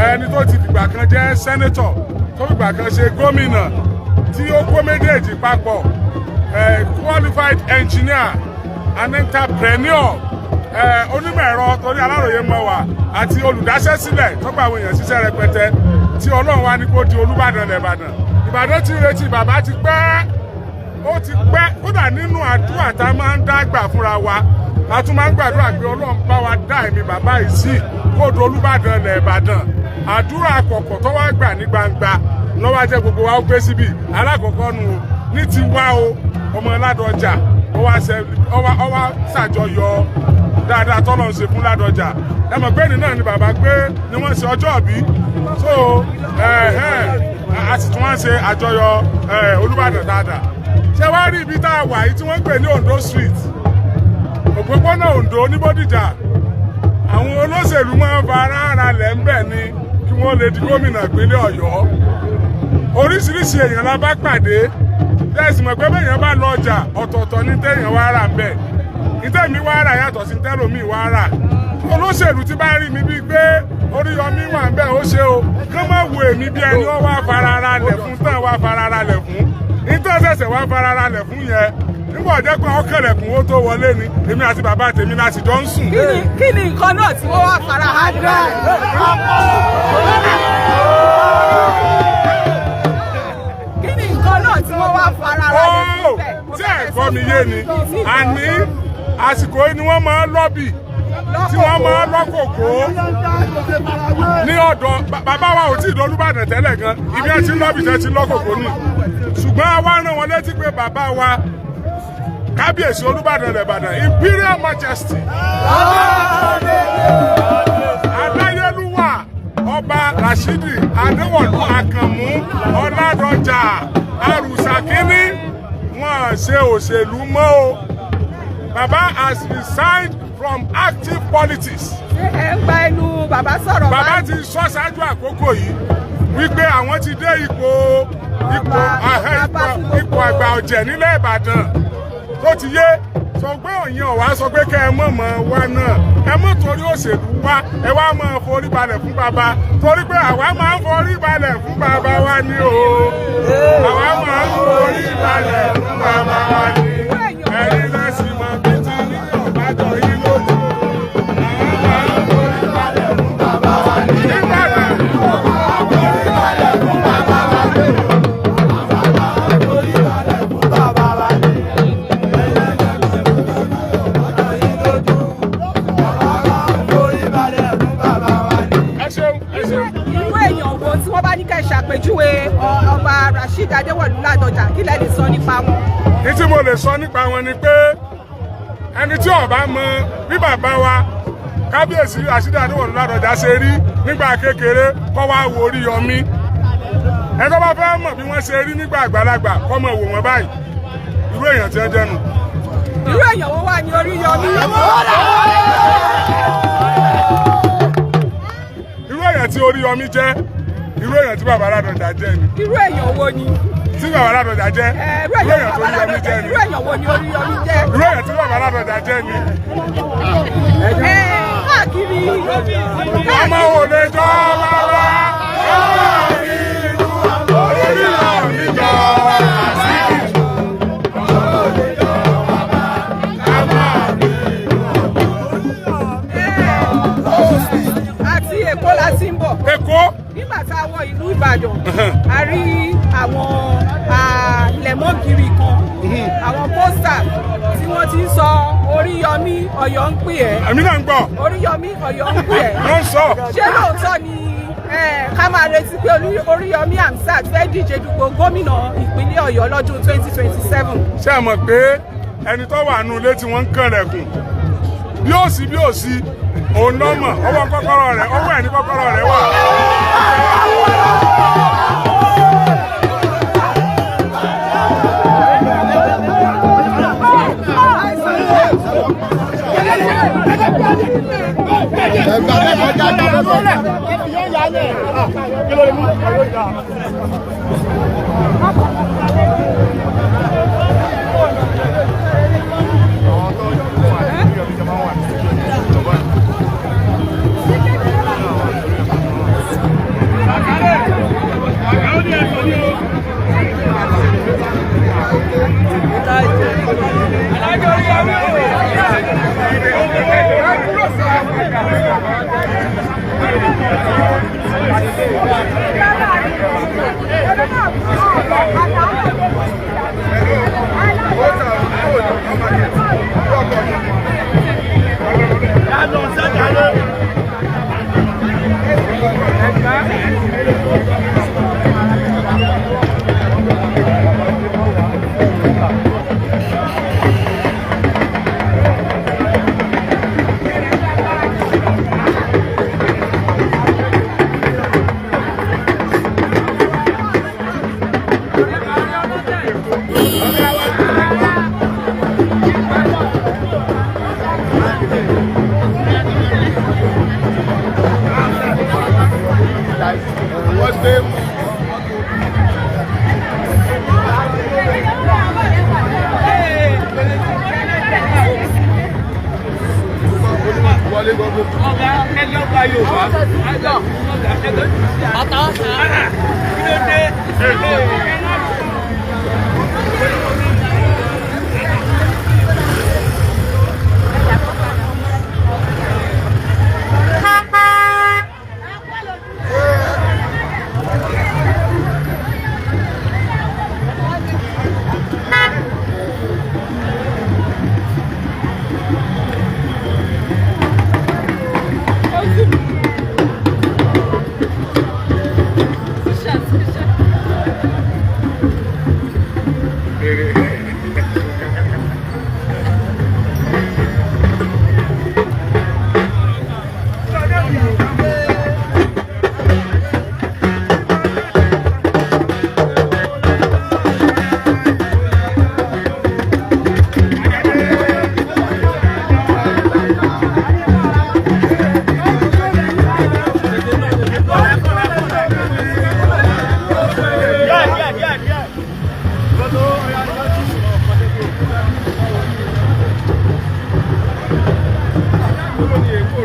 ẹni tó ti fìgbà kan jẹ́ sẹ́nẹ́tọ̀ tó fìgbà kan ṣe gómìnà tí ó kó méjèèjì papọ̀ qualified engineer and entrepreneur onímọ̀ ẹ̀rọ torí Aláròyé mọ̀ wá àti olùdáṣẹ́sílẹ̀ tó gba àwọn èèyàn ṣiṣẹ́ rẹpẹtẹ tí Ọlọ́run wá ní kó di Olúbàdàn lẹ́bàdàn. Ìbàdàn ti retí bàbá ti pẹ́ ó ti pẹ́ kódà nínú àdúrà tá a máa ń dá gbà fúnra wa a tún máa ń gbàdúrà pé Ọlọ́run bá wa dá ẹ̀mí bàbá yìí sí kóòdù Olúbàdàn ilẹ̀ Ìbàdàn àdúrà àkọ́kọ́ tó wá gbà ní gbangba lọ́wọ́ jẹ́ gbogbo wa ó gbé síbi alákọ̀ọ́kọ́ nu o ní ti wá o ọmọ Ládọjà ó wá ṣàjọyọ̀ dáadáa tọ́lọ̀ ń ṣe fún Ládọjà ẹ mọ̀ pé ní náà ni bàbá gbé ni wọ́n ṣe ọjọ́ ìbí so a sì tún wá ṣe àjọyọ̀ Olúbàdàn dáadáa ṣé wá rí ibi tá a wà yìí tí wọ́n ń pè ní Ondo Street òpópónà Ondo ní Bódìjà àwọn olóṣèlú máa ń fara ara lẹ̀ ń bẹ̀ ni kí wọ́n lè di gómìnà ìpínlẹ̀ Ọ̀yọ́ oríṣiríṣi èèyàn la bá pàdé tẹ́sí mọ̀ pé bẹ́ẹ̀yàn bá lọ ọjà ọ̀tọ̀ọ̀tọ̀ ní téèyàn wá rà ń bẹ̀ ìtẹ́mi wá rà yàtọ̀ sí tẹ́lómi wá rà olóṣèlú tí bá rí mi bíi pé Oríyọmí wà ń bẹ̀ ó ṣe o kán má wo èmi bí ẹni wọ́n wá fara ara lẹ̀ fún tán wá fara ara lẹ̀ fún ìtọ́sẹ̀sẹ̀ wá fara ara lẹ̀ fún yẹn nígbà ọjọ́ pé ọkẹ̀lẹ̀kùn ó tó wọlé ni èmi àti bàbá tèmi láti jọ ń sùn. kí ni nǹkan náà tí wọ́n wá fara ara lẹ̀? kí ni nǹkan náà tí wọ́n wá fara ara lẹ̀ síbẹ̀? tí ẹ̀gbọ́n mi yé ni àní àsìkò yìí ni wọ́n máa ń lọ́bì tí wọ́n máa ń lọ́kòkó ní ọ̀dọ̀ bàbá wa ò tí ì lọ́lúbàdàn tẹ́lẹ̀ gan ibi ẹ̀ tí ń lọ́bì tẹ́ ti lọ́kòkó ni ṣùgbọ́n àwa rán wọn létí pé bàbá wa kábíyèsí Olúbàdàn Ìbàdàn Imperial Majesty aláyélúwà ọba Rashidi Adéwọ̀lú Àkànmú Ọládọjà Arùsàkíní wọn ṣe òṣèlú mọ́ o bàbá has resigned from active politics. ẹ ń gba ẹnu bàbá sọ̀rọ̀ báyìí. bàbá ti sọ ṣáájú àkókò yìí wípé àwọn ti dé ipò àgbà ọ̀jẹ̀ nílẹ̀ Ìbàdàn tó ti yé sọ pé òyìn ọ̀wá sọ pé kẹ́ ẹ mọ̀ mọ́ wa náà ẹ mọ̀ torí òṣèlú wa ẹ wá máa forí balẹ̀ fún bàbá torí pé àwa máa ń forí balẹ̀ fún bàbá wa ni o àwa máa ń forí balẹ̀ fún bàbá wa ni ẹni lẹ́sìn mọ́ bí ti ní ọ̀bájọ́ yìí lójú àwa máa ń forí balẹ̀ fún bàbá wa ni Ìbàdàn forí balẹ̀ fún bàbá wa ni. Ṣàpèjúwe ọba Rasheed Adéwọ̀lú Ládọjà kí lẹ lè sọ nípa wọn. ní tí mo lè sọ nípa wọn ni pé ẹni tí ó bá mọ bí bàbá wa kábíyèsí Rasheed Adéwọ̀lú Ládọjà ṣe rí nígbà kékeré kó wá wo Oríyọmí ẹ tó bá fẹ́ mọ̀ bí wọ́n ṣe rí nígbà àgbàlagbà kó mọ̀ wò wọ́n báyìí irú èèyàn tí wọ́n jẹ́ nu. irú èèyàn wo wà ní Oríyọmí. irú èèyàn tí Oríyọmí jẹ́ irú èèyàn tí bàbá Ládọjà jẹ́ ni. irú èèyàn wo ni. tí bàbá Ládọjà jẹ́ irú èèyàn tó Oríyọmí jẹ́ ni. irú èèyàn wo ni Oríyọmí jẹ́. irú èèyàn tí bàbá Ládọjà jẹ́ ni. káàkiri. ọmọ wo lè jọ bàbá Oríyọmí jọ àti Èkó la ti ń bọ̀. Èkó. nígbà tá a wọ ìlú Ìbàdàn a rí àwọn lẹ̀mọ́gìrì kan àwọn pósítà tí wọ́n ti ń sọ Oríyọmí Ọ̀yọ́ ń pè ẹ́. èmi náà ń gbọ́. Oríyọmí Ọ̀yọ́ ń pè ẹ́. wọ́n sọ. ṣé lóòótọ́ ni ká máa retí pé Oríyọmí Hamzat fẹ́ díje dupò gómìnà ìpínlẹ̀ Ọ̀yọ́ lọ́dún 2027. ṣé ẹ mọ̀ pé ẹni tó wà nù ilé tí wọ́n ń kànlẹ̀kùn bí ó sì òun ló mọ̀ ọwọ́ kọ́kọ́rọ́ rẹ̀ ọwọ́ ẹ̀ ní kọ́kọ́rọ́ rẹ̀ wà. Thank you. wọlé gbogbo. ọ̀gá ẹjọ́ gba Yorùbá ẹjọ́ ọ̀tọ̀ kí ló dé.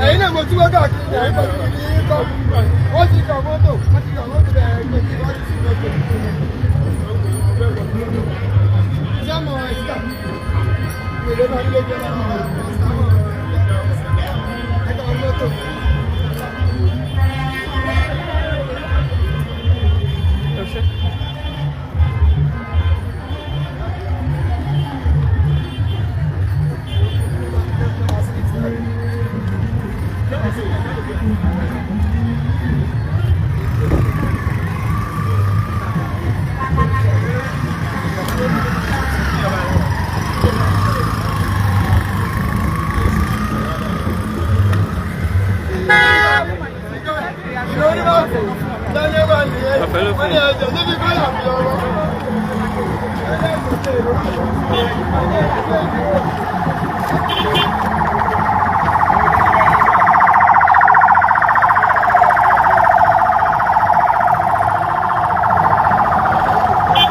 ẹ̀yin náà mo tí wọ́n káàkiri ẹ̀yin pẹ̀lú ní kọ́ wọ́n ti kàn mọ́tò bẹ̀rẹ̀ ẹgbẹ́ tí wọ́n ti mọ́tò. sẹ́mu ẹ̀sìkà ìlú náà nílé jẹ́ náà ẹ̀ka mọ́tò.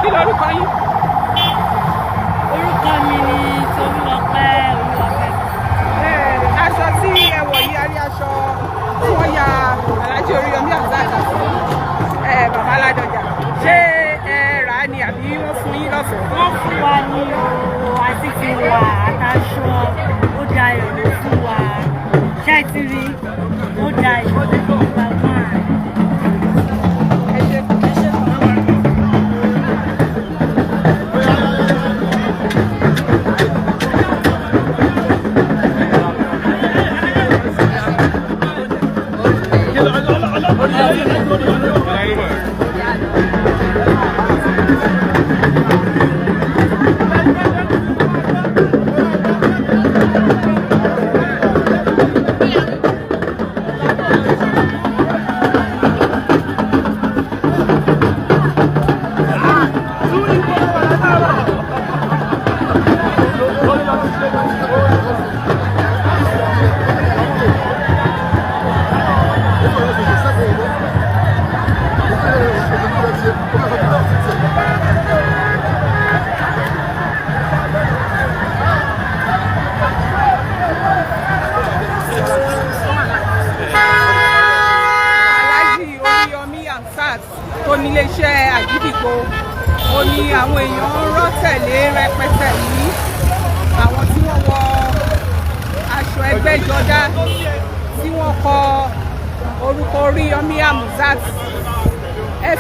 Kí lorúkọ yín? Orúkọ mi ni Tolúlọpẹ́ Olúwapẹ́. Aṣọ tí ẹ wọ̀ yìí a rí aṣọ tí wọ́n ya Alhaji Oríyọmí Hamzat bàbá Ládọjà. Ṣé ẹ rà á ni àbí wọ́n fún yín lọ́fẹ̀ẹ́? Wọ́n fún wa ní owó àti fìlà àtàṣọ ó da èrò fún wa. Ṣé ti rí ó da èrò fún wa máa. tó ní iléeṣẹ́ àgídìgbò ó ní àwọn èèyàn ń rọ́ tẹ̀lé rẹpẹtẹ yìí, àwọn tí wọ́n wọ aṣọ ẹgbẹ́jọdá tí wọ́n kọ orúkọ Oríyọmí Hamzat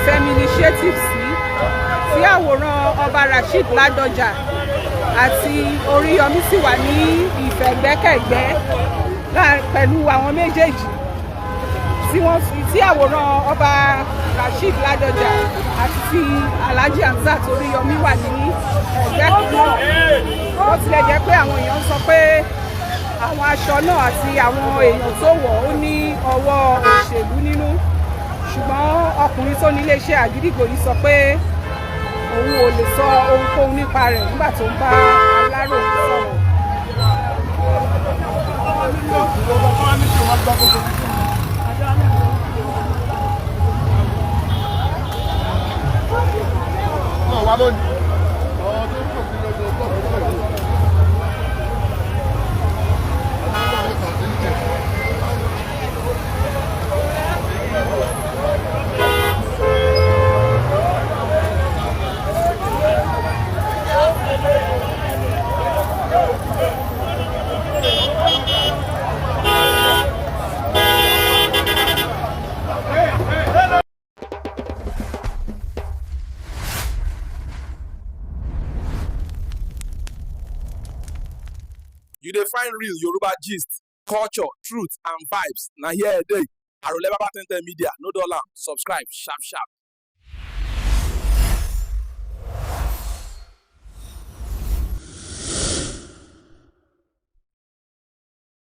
FM initiative sí, tí àwòrán ọba Rasheed Ládọjà àti Oríyọmí sì wà ní ìfẹ̀gbẹ́kẹ̀gbẹ́ pẹ̀lú àwọn méjèèjì, tí àwòrán ọba Rasheed Ládọjà àti ti Alhaji Hamzat Oríyọmí wà ní ẹgbẹ́ kan náà. Ó tilẹ̀ jẹ́ pé àwọn èèyàn sọ pé àwọn aṣọ náà àti àwọn èèyàn tó wọ̀ ó ní ọwọ́ òṣèlú nínú, ṣùgbọ́n ọkùnrin tó ní iléeṣẹ́ àgídìgbò yìí sọ pé òun ò lè sọ ohunkóhun nípa rẹ̀ nígbà tó ń bá Aláròyé sọ̀rọ̀. Wá lónìí. Ọdún tó fi lọ́jọ́ tó fi lọ́jọ́. find real Yoruba gist, culture, truth, and vibes. Now here dey. Arole Baba Tenten Media. No dollar. Subscribe. Sharp.